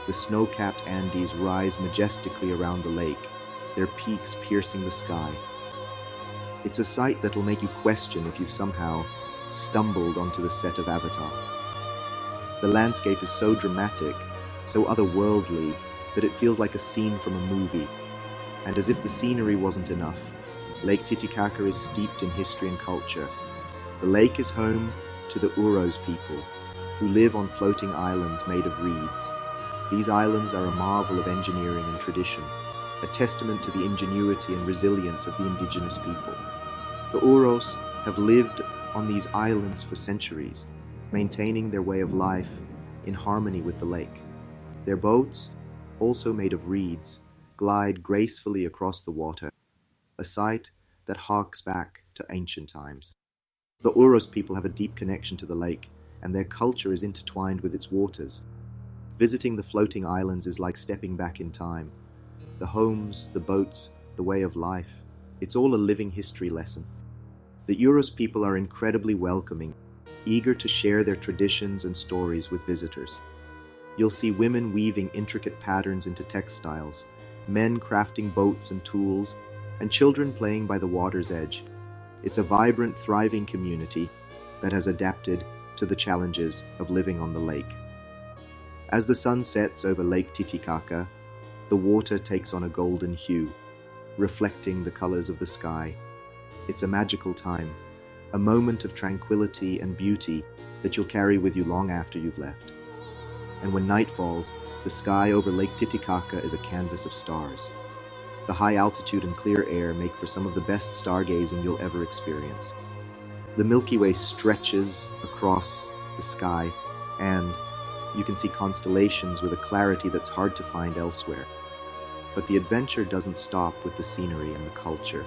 The snow-capped Andes rise majestically around the lake, their peaks piercing the sky. It's a sight that'll make you question if you've somehow stumbled onto the set of Avatar. The landscape is so dramatic, so otherworldly, that it feels like a scene from a movie. And as if the scenery wasn't enough, Lake Titicaca is steeped in history and culture. The lake is home to the Uros people, who live on floating islands made of reeds. These islands are a marvel of engineering and tradition, a testament to the ingenuity and resilience of the indigenous people. The Uros have lived on these islands for centuries, maintaining their way of life in harmony with the lake. Their boats, also made of reeds, glide gracefully across the water, a sight that harks back to ancient times. The Uros people have a deep connection to the lake, and their culture is intertwined with its waters. Visiting the floating islands is like stepping back in time. The homes, the boats, the way of life, it's all a living history lesson. The Uros people are incredibly welcoming, eager to share their traditions and stories with visitors. You'll see women weaving intricate patterns into textiles, men crafting boats and tools, and children playing by the water's edge. It's a vibrant, thriving community that has adapted to the challenges of living on the lake. As the sun sets over Lake Titicaca, the water takes on a golden hue, reflecting the colors of the sky. It's a magical time, a moment of tranquility and beauty that you'll carry with you long after you've left. And when night falls, the sky over Lake Titicaca is a canvas of stars. The high altitude and clear air make for some of the best stargazing you'll ever experience. The Milky Way stretches across the sky, and you can see constellations with a clarity that's hard to find elsewhere. But the adventure doesn't stop with the scenery and the culture.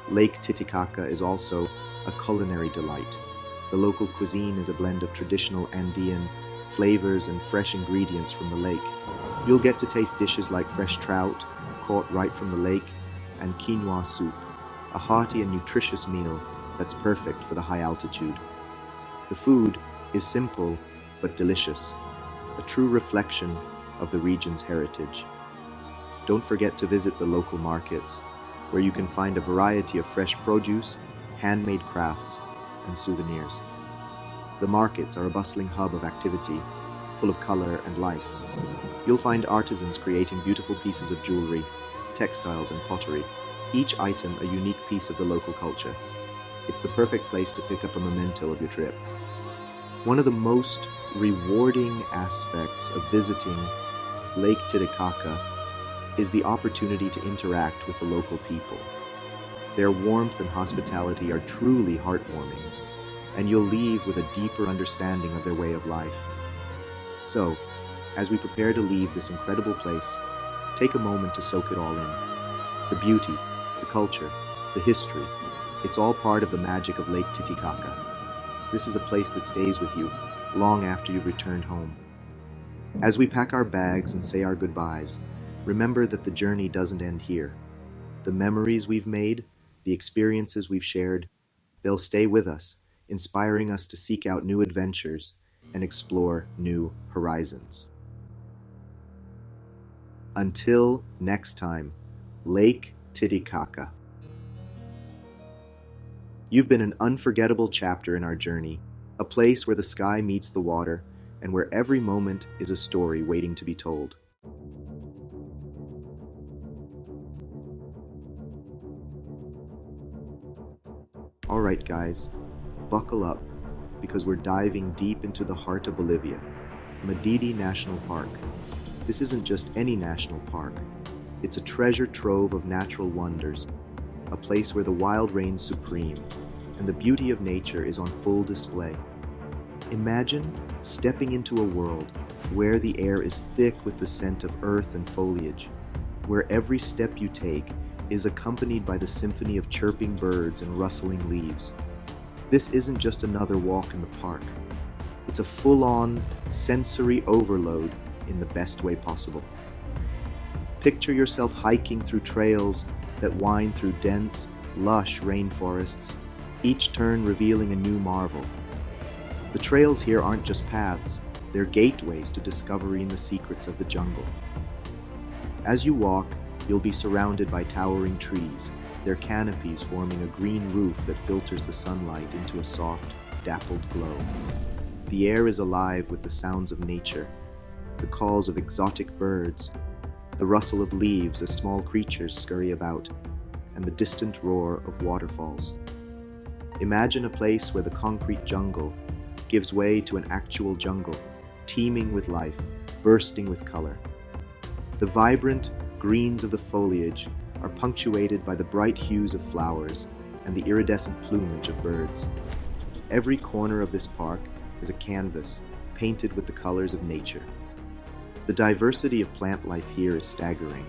Lake Titicaca is also a culinary delight. The local cuisine is a blend of traditional Andean flavors and fresh ingredients from the lake. You'll get to taste dishes like fresh trout, caught right from the lake, and quinoa soup, a hearty and nutritious meal that's perfect for the high altitude. The food is simple but delicious, a true reflection of the region's heritage. Don't forget to visit the local markets, where you can find a variety of fresh produce, handmade crafts, and souvenirs. The markets are a bustling hub of activity, full of color and life. You'll find artisans creating beautiful pieces of jewelry, textiles, and pottery, each item a unique piece of the local culture. It's the perfect place to pick up a memento of your trip. One of the most rewarding aspects of visiting Lake Titicaca is the opportunity to interact with the local people. Their warmth and hospitality are truly heartwarming, and you'll leave with a deeper understanding of their way of life. So, as we prepare to leave this incredible place, take a moment to soak it all in. The beauty, the culture, the history, it's all part of the magic of Lake Titicaca. This is a place that stays with you long after you've returned home. As we pack our bags and say our goodbyes, remember that the journey doesn't end here. The memories we've made, the experiences we've shared, they'll stay with us, inspiring us to seek out new adventures and explore new horizons. Until next time, Lake Titicaca. You've been an unforgettable chapter in our journey, a place where the sky meets the water and where every moment is a story waiting to be told. Alright guys, buckle up because we're diving deep into the heart of Bolivia, Madidi National Park. This isn't just any national park, it's a treasure trove of natural wonders, a place where the wild reigns supreme and the beauty of nature is on full display. Imagine stepping into a world where the air is thick with the scent of earth and foliage, where every step you take is accompanied by the symphony of chirping birds and rustling leaves. This isn't just another walk in the park. It's a full-on sensory overload in the best way possible. Picture yourself hiking through trails that wind through dense, lush rainforests, each turn revealing a new marvel. The trails here aren't just paths, they're gateways to discovering the secrets of the jungle. As you walk, you'll be surrounded by towering trees, their canopies forming a green roof that filters the sunlight into a soft, dappled glow. The air is alive with the sounds of nature, the calls of exotic birds, the rustle of leaves as small creatures scurry about, and the distant roar of waterfalls. Imagine a place where the concrete jungle gives way to an actual jungle, teeming with life, bursting with color. The vibrant greens of the foliage are punctuated by the bright hues of flowers and the iridescent plumage of birds. Every corner of this park is a canvas painted with the colors of nature. The diversity of plant life here is staggering,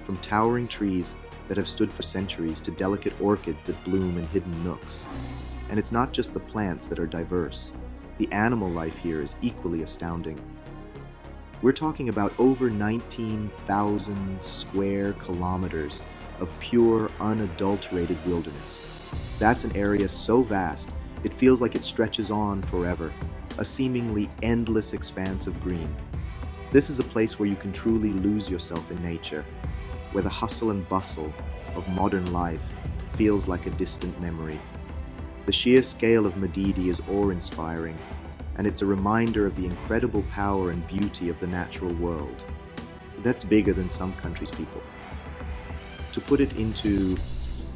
from towering trees that have stood for centuries to delicate orchids that bloom in hidden nooks. And it's not just the plants that are diverse. The animal life here is equally astounding. We're talking about over 19,000 square kilometers of pure, unadulterated wilderness. That's an area so vast, it feels like it stretches on forever, a seemingly endless expanse of green. This is a place where you can truly lose yourself in nature, where the hustle and bustle of modern life feels like a distant memory. The sheer scale of Madidi is awe-inspiring, and it's a reminder of the incredible power and beauty of the natural world. That's bigger than some countries' people. To put it into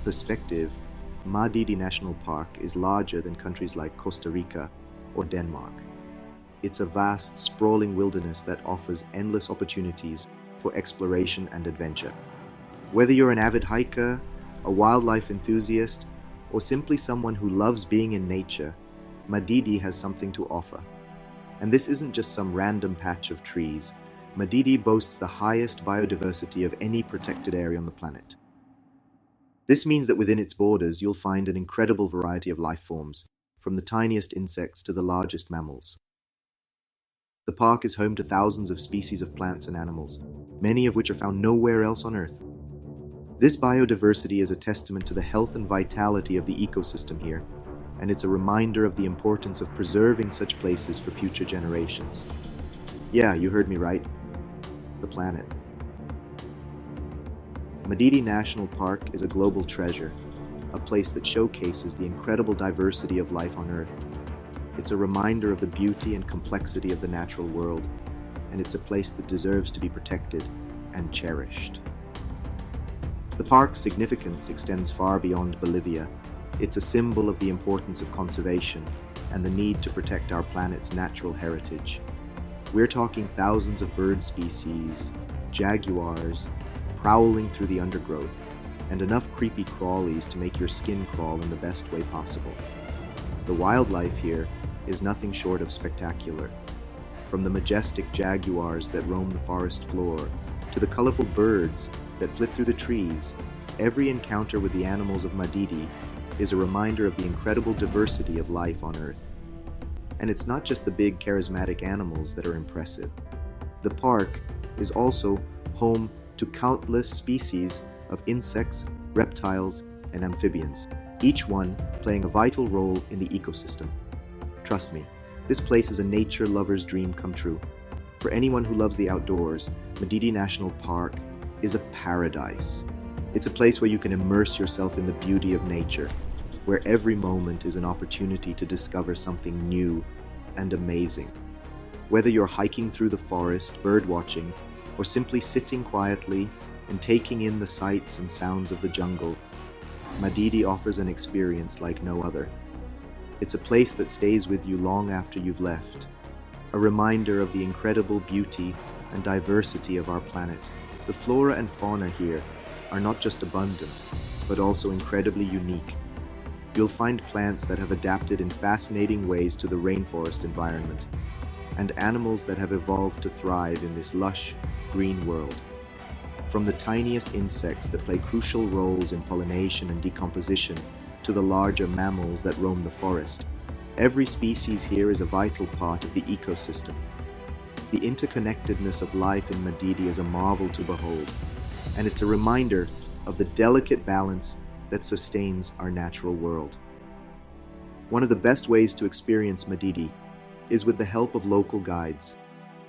perspective, Madidi National Park is larger than countries like Costa Rica or Denmark. It's a vast, sprawling wilderness that offers endless opportunities for exploration and adventure. Whether you're an avid hiker, a wildlife enthusiast, or simply someone who loves being in nature, Madidi has something to offer. And this isn't just some random patch of trees. Madidi boasts the highest biodiversity of any protected area on the planet. This means that within its borders you'll find an incredible variety of life forms, from the tiniest insects to the largest mammals. The park is home to thousands of species of plants and animals, many of which are found nowhere else on Earth. This biodiversity is a testament to the health and vitality of the ecosystem here, and it's a reminder of the importance of preserving such places for future generations. Yeah, you heard me right. The planet. Madidi National Park is a global treasure, a place that showcases the incredible diversity of life on Earth. It's a reminder of the beauty and complexity of the natural world, and it's a place that deserves to be protected and cherished. The park's significance extends far beyond Bolivia. It's a symbol of the importance of conservation and the need to protect our planet's natural heritage. We're talking thousands of bird species, jaguars, prowling through the undergrowth, and enough creepy crawlies to make your skin crawl in the best way possible. The wildlife here is nothing short of spectacular. From the majestic jaguars that roam the forest floor, to the colorful birds that flit through the trees, every encounter with the animals of Madidi is a reminder of the incredible diversity of life on Earth. And it's not just the big charismatic animals that are impressive. The park is also home to countless species of insects, reptiles, and amphibians, each one playing a vital role in the ecosystem. Trust me, this place is a nature lover's dream come true. For anyone who loves the outdoors, Madidi National Park is a paradise. It's a place where you can immerse yourself in the beauty of nature, where every moment is an opportunity to discover something new and amazing. Whether you're hiking through the forest, birdwatching, or simply sitting quietly and taking in the sights and sounds of the jungle, Madidi offers an experience like no other. It's a place that stays with you long after you've left, a reminder of the incredible beauty and diversity of our planet. The flora and fauna here are not just abundant, but also incredibly unique. You'll find plants that have adapted in fascinating ways to the rainforest environment, and animals that have evolved to thrive in this lush, green world. From the tiniest insects that play crucial roles in pollination and decomposition to the larger mammals that roam the forest, every species here is a vital part of the ecosystem. The interconnectedness of life in Madidi is a marvel to behold, and it's a reminder of the delicate balance that sustains our natural world. One of the best ways to experience Madidi is with the help of local guides.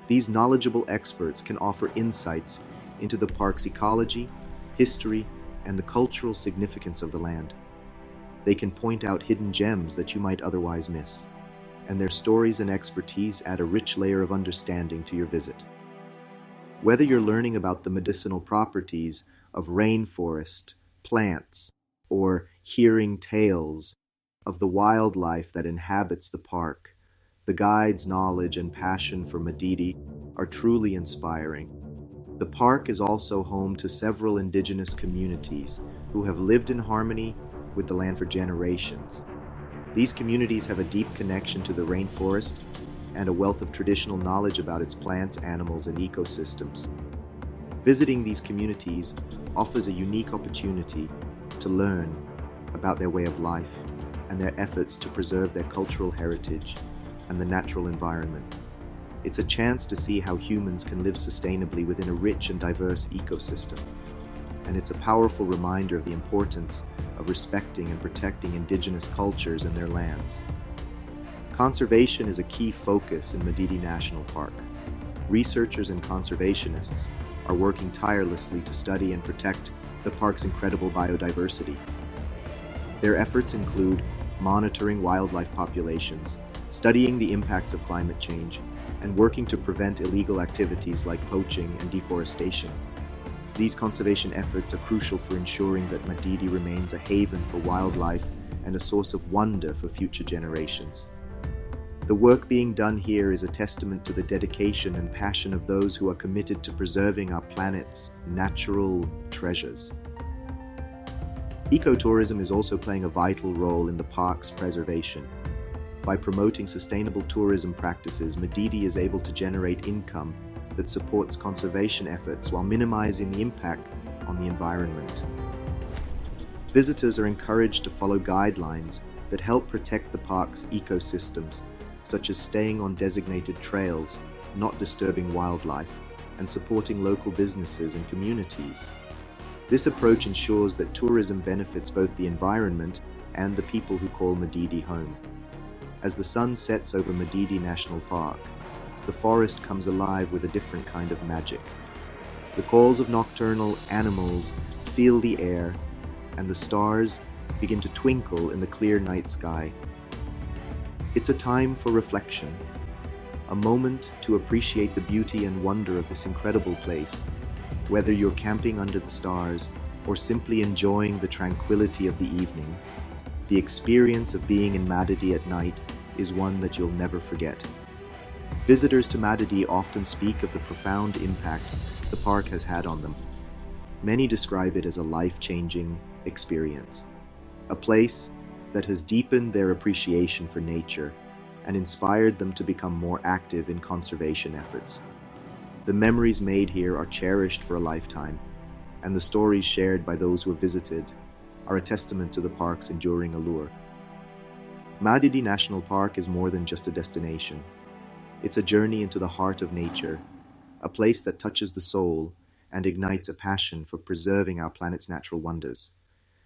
These knowledgeable experts can offer insights into the park's ecology, history, and the cultural significance of the land. They can point out hidden gems that you might otherwise miss, and their stories and expertise add a rich layer of understanding to your visit. Whether you're learning about the medicinal properties of rainforest, plants, or hearing tales of the wildlife that inhabits the park, the guide's knowledge and passion for Madidi are truly inspiring. The park is also home to several indigenous communities who have lived in harmony with the land for generations. These communities have a deep connection to the rainforest and a wealth of traditional knowledge about its plants, animals, and ecosystems. Visiting these communities offers a unique opportunity to learn about their way of life and their efforts to preserve their cultural heritage and the natural environment. It's a chance to see how humans can live sustainably within a rich and diverse ecosystem. And it's a powerful reminder of the importance of respecting and protecting indigenous cultures and their lands. Conservation is a key focus in Madidi National Park. Researchers and conservationists are working tirelessly to study and protect the park's incredible biodiversity. Their efforts include monitoring wildlife populations, studying the impacts of climate change, and working to prevent illegal activities like poaching and deforestation. These conservation efforts are crucial for ensuring that Madidi remains a haven for wildlife and a source of wonder for future generations. The work being done here is a testament to the dedication and passion of those who are committed to preserving our planet's natural treasures. Ecotourism is also playing a vital role in the park's preservation. By promoting sustainable tourism practices, Madidi is able to generate income that supports conservation efforts while minimizing the impact on the environment. Visitors are encouraged to follow guidelines that help protect the park's ecosystems, such as staying on designated trails, not disturbing wildlife, and supporting local businesses and communities. This approach ensures that tourism benefits both the environment and the people who call Madidi home. As the sun sets over Madidi National Park, the forest comes alive with a different kind of magic. The calls of nocturnal animals fill the air, and the stars begin to twinkle in the clear night sky. It's a time for reflection, a moment to appreciate the beauty and wonder of this incredible place. Whether you're camping under the stars or simply enjoying the tranquility of the evening, the experience of being in Madidi at night is one that you'll never forget. Visitors to Madidi often speak of the profound impact the park has had on them. Many describe it as a life-changing experience, a place that has deepened their appreciation for nature and inspired them to become more active in conservation efforts. The memories made here are cherished for a lifetime, and the stories shared by those who have visited are a testament to the park's enduring allure. Madidi National Park is more than just a destination. It's a journey into the heart of nature, a place that touches the soul and ignites a passion for preserving our planet's natural wonders.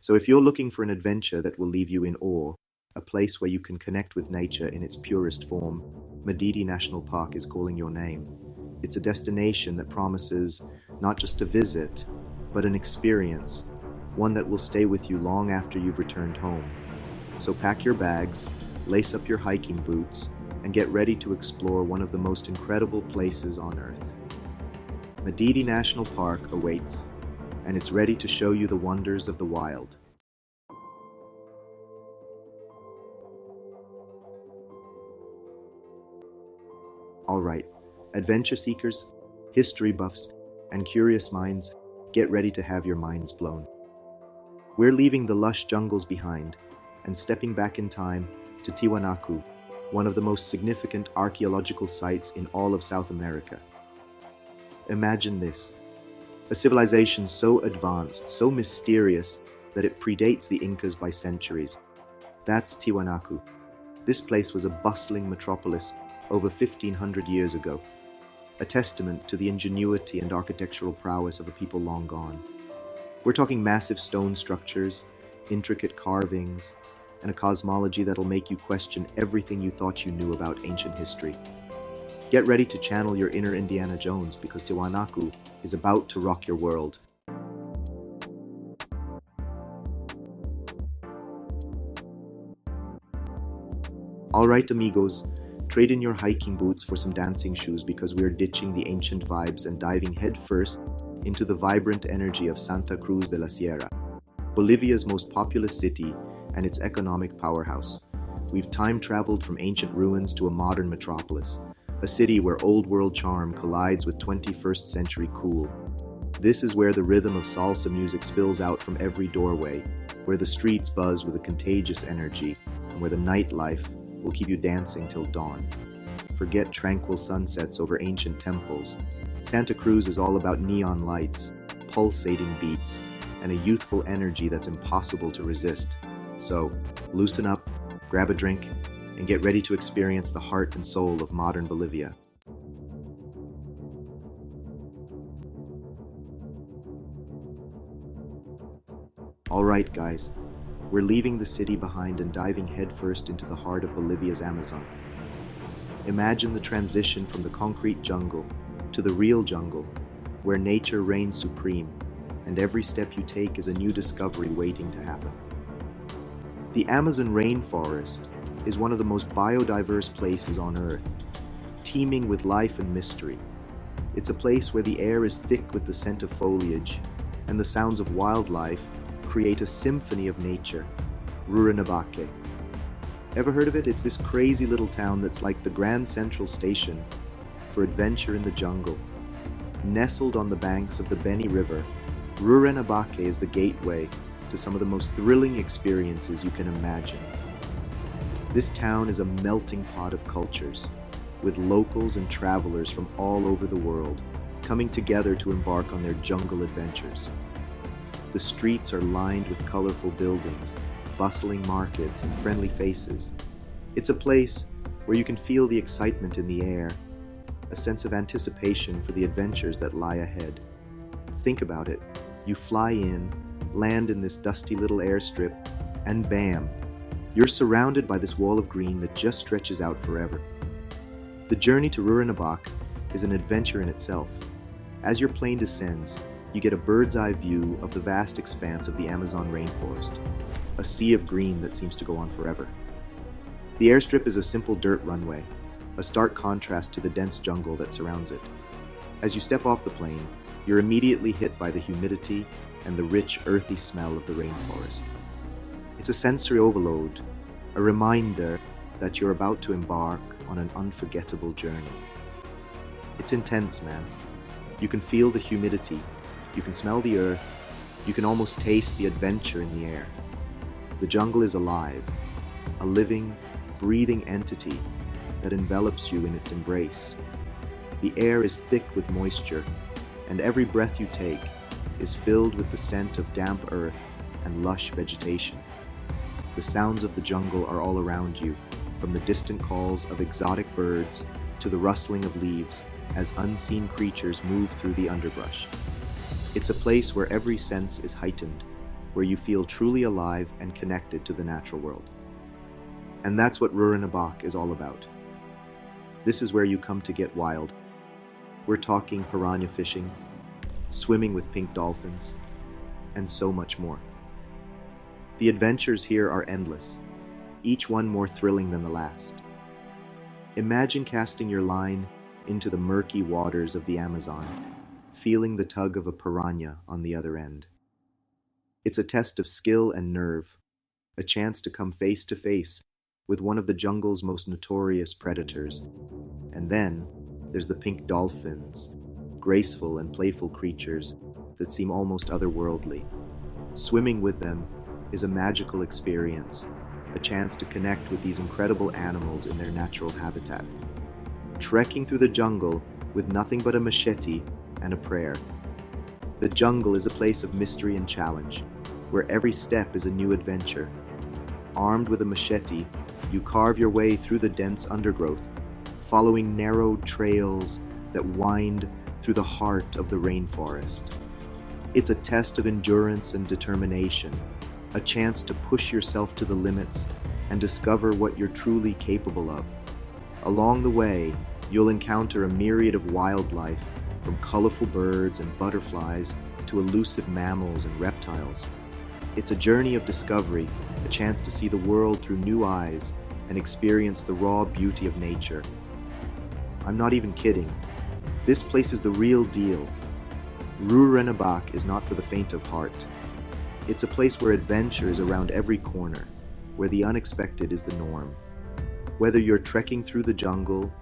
So if you're looking for an adventure that will leave you in awe, a place where you can connect with nature in its purest form, Madidi National Park is calling your name. It's a destination that promises not just a visit, but an experience, one that will stay with you long after you've returned home. So pack your bags, lace up your hiking boots, and get ready to explore one of the most incredible places on Earth. Madidi National Park awaits, and it's ready to show you the wonders of the wild. Alright, adventure seekers, history buffs, and curious minds, get ready to have your minds blown. We're leaving the lush jungles behind and stepping back in time to Tiwanaku, one of the most significant archaeological sites in all of South America. Imagine this, a civilization so advanced, so mysterious, that it predates the Incas by centuries. That's Tiwanaku. This place was a bustling metropolis over 1,500 years ago, a testament to the ingenuity and architectural prowess of a people long gone. We're talking massive stone structures, intricate carvings, and a cosmology that'll make you question everything you thought you knew about ancient history. Get ready to channel your inner Indiana Jones, because Tiwanaku is about to rock your world. Alright amigos, trade in your hiking boots for some dancing shoes, because we're ditching the ancient vibes and diving headfirst into the vibrant energy of Santa Cruz de la Sierra, Bolivia's most populous city and its economic powerhouse. We've time-traveled from ancient ruins to a modern metropolis, a city where old-world charm collides with 21st century cool. This is where the rhythm of salsa music spills out from every doorway, where the streets buzz with a contagious energy, and where the nightlife will keep you dancing till dawn. Forget tranquil sunsets over ancient temples. Santa Cruz is all about neon lights, pulsating beats, and a youthful energy that's impossible to resist. So, loosen up, grab a drink, and get ready to experience the heart and soul of modern Bolivia. Alright guys, we're leaving the city behind and diving headfirst into the heart of Bolivia's Amazon. Imagine the transition from the concrete jungle to the real jungle, where nature reigns supreme, and every step you take is a new discovery waiting to happen. The Amazon rainforest is one of the most biodiverse places on Earth, teeming with life and mystery. It's a place where the air is thick with the scent of foliage, and the sounds of wildlife create a symphony of nature, Rurrenabaque. Ever heard of it? It's this crazy little town that's like the Grand Central Station for adventure in the jungle. Nestled on the banks of the Beni River, Rurrenabaque is the gateway to some of the most thrilling experiences you can imagine. This town is a melting pot of cultures, with locals and travelers from all over the world coming together to embark on their jungle adventures. The streets are lined with colorful buildings, bustling markets, and friendly faces. It's a place where you can feel the excitement in the air, a sense of anticipation for the adventures that lie ahead. Think about it. You fly in, land in this dusty little airstrip, and bam, you're surrounded by this wall of green that just stretches out forever. The journey to Rurinabak is an adventure in itself. As your plane descends, you get a bird's eye view of the vast expanse of the Amazon rainforest, a sea of green that seems to go on forever. The airstrip is a simple dirt runway, a stark contrast to the dense jungle that surrounds it. As you step off the plane, you're immediately hit by the humidity and the rich, earthy smell of the rainforest. It's a sensory overload, a reminder that you're about to embark on an unforgettable journey. It's intense, man. You can feel the humidity, you can smell the earth, you can almost taste the adventure in the air. The jungle is alive, a living, breathing entity that envelops you in its embrace. The air is thick with moisture, and every breath you take is filled with the scent of damp earth and lush vegetation. The sounds of the jungle are all around you, from the distant calls of exotic birds to the rustling of leaves as unseen creatures move through the underbrush. It's a place where every sense is heightened, where you feel truly alive and connected to the natural world. And that's what Rurinabak is all about. This is where you come to get wild. We're talking piranha fishing, swimming with pink dolphins, and so much more. The adventures here are endless, each one more thrilling than the last. Imagine casting your line into the murky waters of the Amazon, feeling the tug of a piranha on the other end. It's a test of skill and nerve, a chance to come face to face with one of the jungle's most notorious predators. And then there's the pink dolphins, graceful and playful creatures that seem almost otherworldly. Swimming with them is a magical experience, a chance to connect with these incredible animals in their natural habitat. Trekking through the jungle with nothing but a machete and a prayer. The jungle is a place of mystery and challenge, where every step is a new adventure. Armed with a machete, you carve your way through the dense undergrowth, following narrow trails that wind through the heart of the rainforest. It's a test of endurance and determination, a chance to push yourself to the limits and discover what you're truly capable of. Along the way, you'll encounter a myriad of wildlife, from colorful birds and butterflies to elusive mammals and reptiles. It's a journey of discovery, a chance to see the world through new eyes and experience the raw beauty of nature. I'm not even kidding. This place is the real deal. Rurinabak is not for the faint of heart. It's a place where adventure is around every corner, where the unexpected is the norm. Whether you're trekking through the jungle,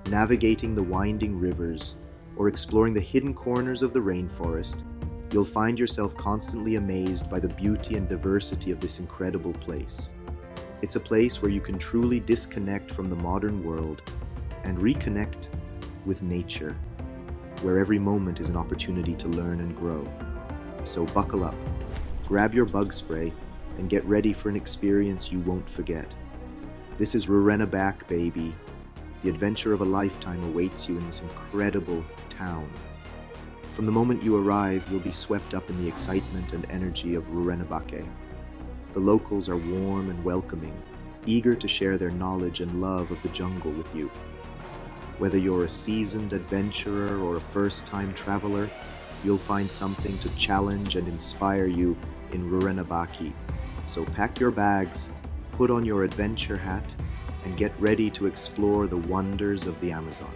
navigating the winding rivers, or exploring the hidden corners of the rainforest, you'll find yourself constantly amazed by the beauty and diversity of this incredible place. It's a place where you can truly disconnect from the modern world and reconnect with nature, where every moment is an opportunity to learn and grow. So buckle up, grab your bug spray, and get ready for an experience you won't forget. This is Rurinabak, baby. The adventure of a lifetime awaits you in this incredible town. From the moment you arrive, you'll be swept up in the excitement and energy of Rurinabake. The locals are warm and welcoming, eager to share their knowledge and love of the jungle with you. Whether you're a seasoned adventurer or a first-time traveler, you'll find something to challenge and inspire you in Rurinabaki. So pack your bags, put on your adventure hat, and get ready to explore the wonders of the Amazon.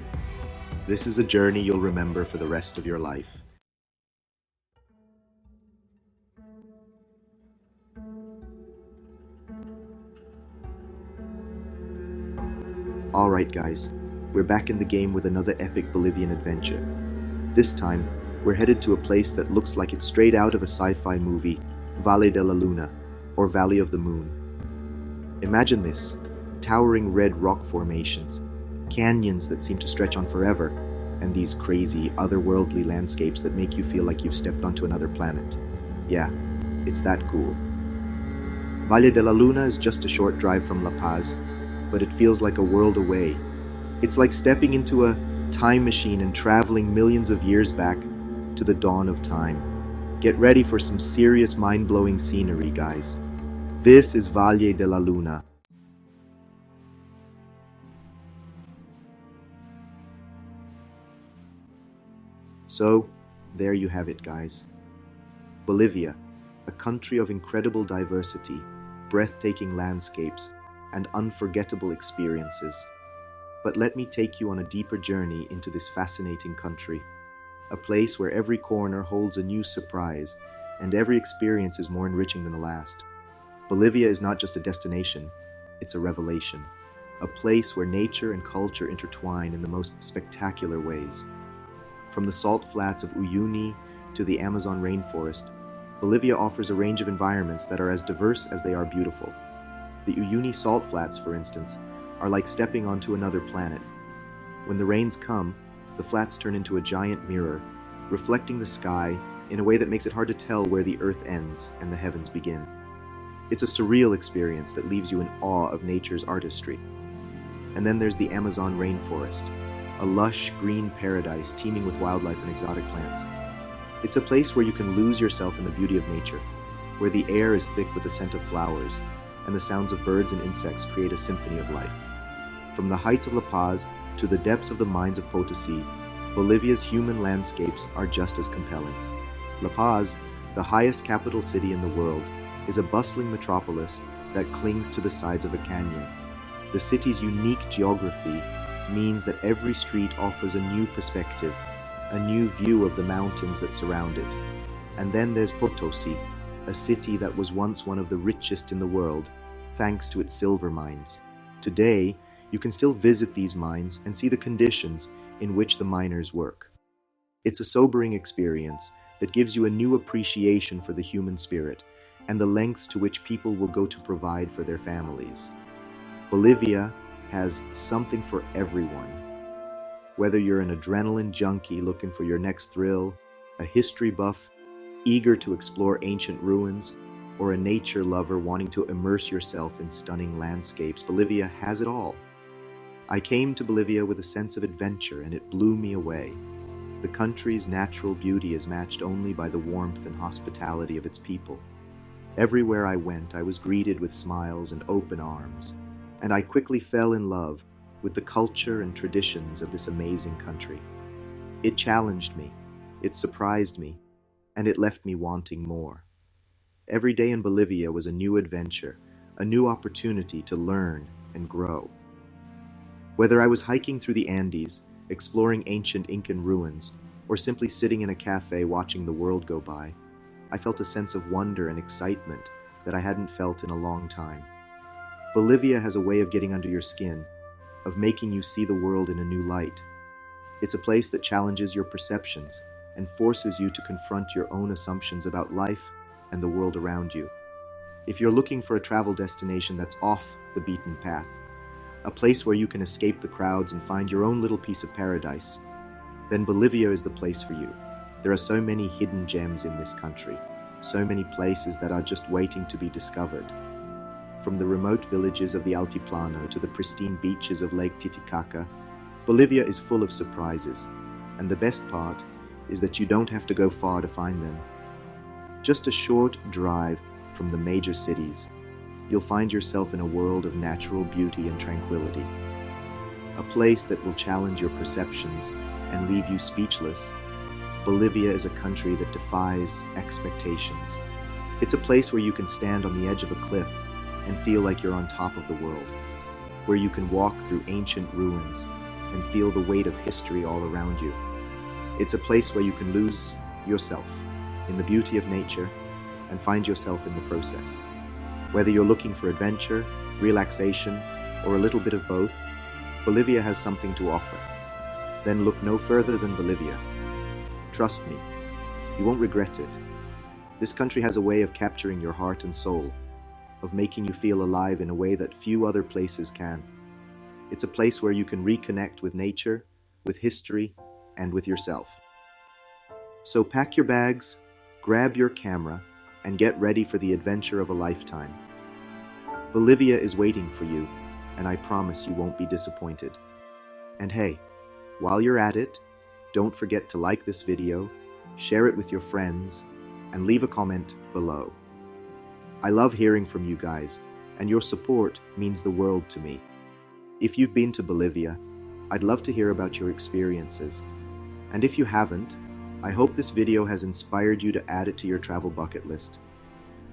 This is a journey you'll remember for the rest of your life. Alright guys, we're back in the game with another epic Bolivian adventure. This time, we're headed to a place that looks like it's straight out of a sci-fi movie, Valle de la Luna, or Valley of the Moon. Imagine this, towering red rock formations, canyons that seem to stretch on forever, and these crazy, otherworldly landscapes that make you feel like you've stepped onto another planet. Yeah, it's that cool. Valle de la Luna is just a short drive from La Paz, but it feels like a world away. It's like stepping into a time machine and traveling millions of years back to the dawn of time. Get ready for some serious mind-blowing scenery, guys. This is Valle de la Luna. So, there you have it, guys. Bolivia, a country of incredible diversity, breathtaking landscapes, and unforgettable experiences. But let me take you on a deeper journey into this fascinating country, a place where every corner holds a new surprise and every experience is more enriching than the last. Bolivia is not just a destination, it's a revelation, a place where nature and culture intertwine in the most spectacular ways. From the salt flats of Uyuni to the Amazon rainforest, Bolivia offers a range of environments that are as diverse as they are beautiful. The Uyuni salt flats, for instance, are like stepping onto another planet. When the rains come, the flats turn into a giant mirror, reflecting the sky in a way that makes it hard to tell where the earth ends and the heavens begin. It's a surreal experience that leaves you in awe of nature's artistry. And then there's the Amazon rainforest, a lush green paradise teeming with wildlife and exotic plants. It's a place where you can lose yourself in the beauty of nature, where the air is thick with the scent of flowers, and the sounds of birds and insects create a symphony of life. From the heights of La Paz to the depths of the mines of Potosi, Bolivia's human landscapes are just as compelling. La Paz, the highest capital city in the world, is a bustling metropolis that clings to the sides of a canyon. The city's unique geography means that every street offers a new perspective, a new view of the mountains that surround it. And then there's Potosi, a city that was once one of the richest in the world, thanks to its silver mines. Today, you can still visit these mines and see the conditions in which the miners work. It's a sobering experience that gives you a new appreciation for the human spirit and the lengths to which people will go to provide for their families. Bolivia has something for everyone. Whether you're an adrenaline junkie looking for your next thrill, a history buff eager to explore ancient ruins, or a nature lover wanting to immerse yourself in stunning landscapes, Bolivia has it all. I came to Bolivia with a sense of adventure and it blew me away. The country's natural beauty is matched only by the warmth and hospitality of its people. Everywhere I went, I was greeted with smiles and open arms, and I quickly fell in love with the culture and traditions of this amazing country. It challenged me, it surprised me, and it left me wanting more. Every day in Bolivia was a new adventure, a new opportunity to learn and grow. Whether I was hiking through the Andes, exploring ancient Incan ruins, or simply sitting in a cafe watching the world go by, I felt a sense of wonder and excitement that I hadn't felt in a long time. Bolivia has a way of getting under your skin, of making you see the world in a new light. It's a place that challenges your perceptions and forces you to confront your own assumptions about life and the world around you. If you're looking for a travel destination that's off the beaten path, a place where you can escape the crowds and find your own little piece of paradise, then Bolivia is the place for you. There are so many hidden gems in this country, so many places that are just waiting to be discovered. From the remote villages of the Altiplano to the pristine beaches of Lake Titicaca, Bolivia is full of surprises, and the best part is that you don't have to go far to find them. Just a short drive from the major cities, you'll find yourself in a world of natural beauty and tranquility. A place that will challenge your perceptions and leave you speechless. Bolivia is a country that defies expectations. It's a place where you can stand on the edge of a cliff and feel like you're on top of the world, where you can walk through ancient ruins and feel the weight of history all around you. It's a place where you can lose yourself in the beauty of nature and find yourself in the process. Whether you're looking for adventure, relaxation, or a little bit of both, Bolivia has something to offer. Then look no further than Bolivia. Trust me, you won't regret it. This country has a way of capturing your heart and soul, of making you feel alive in a way that few other places can. It's a place where you can reconnect with nature, with history, and with yourself. So pack your bags, grab your camera, and get ready for the adventure of a lifetime. Bolivia is waiting for you, and I promise you won't be disappointed. And hey, while you're at it, don't forget to like this video, share it with your friends, and leave a comment below. I love hearing from you guys, and your support means the world to me. If you've been to Bolivia, I'd love to hear about your experiences. And if you haven't, I hope this video has inspired you to add it to your travel bucket list.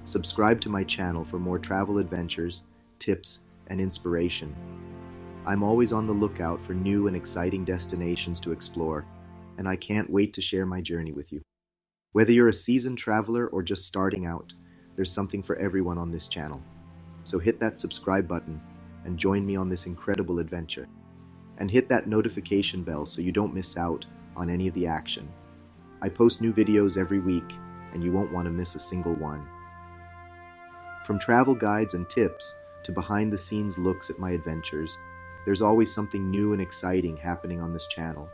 Subscribe to my channel for more travel adventures, tips, and inspiration. I'm always on the lookout for new and exciting destinations to explore, and I can't wait to share my journey with you. Whether you're a seasoned traveler or just starting out, there's something for everyone on this channel. So hit that subscribe button and join me on this incredible adventure. And hit that notification bell so you don't miss out on any of the action. I post new videos every week, and you won't want to miss a single one. From travel guides and tips to behind-the-scenes looks at my adventures, there's always something new and exciting happening on this channel.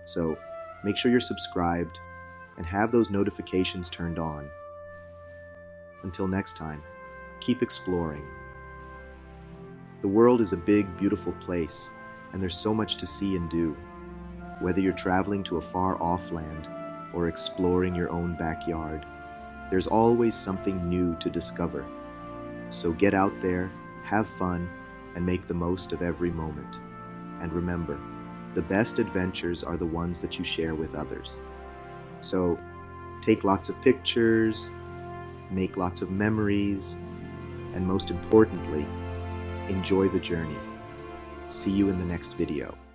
So make sure you're subscribed and have those notifications turned on. Until next time, keep exploring. The world is a big, beautiful place, and there's so much to see and do. Whether you're traveling to a far-off land or exploring your own backyard, there's always something new to discover. So get out there, have fun, and make the most of every moment. And remember, the best adventures are the ones that you share with others. So take lots of pictures, make lots of memories, and most importantly, enjoy the journey. See you in the next video.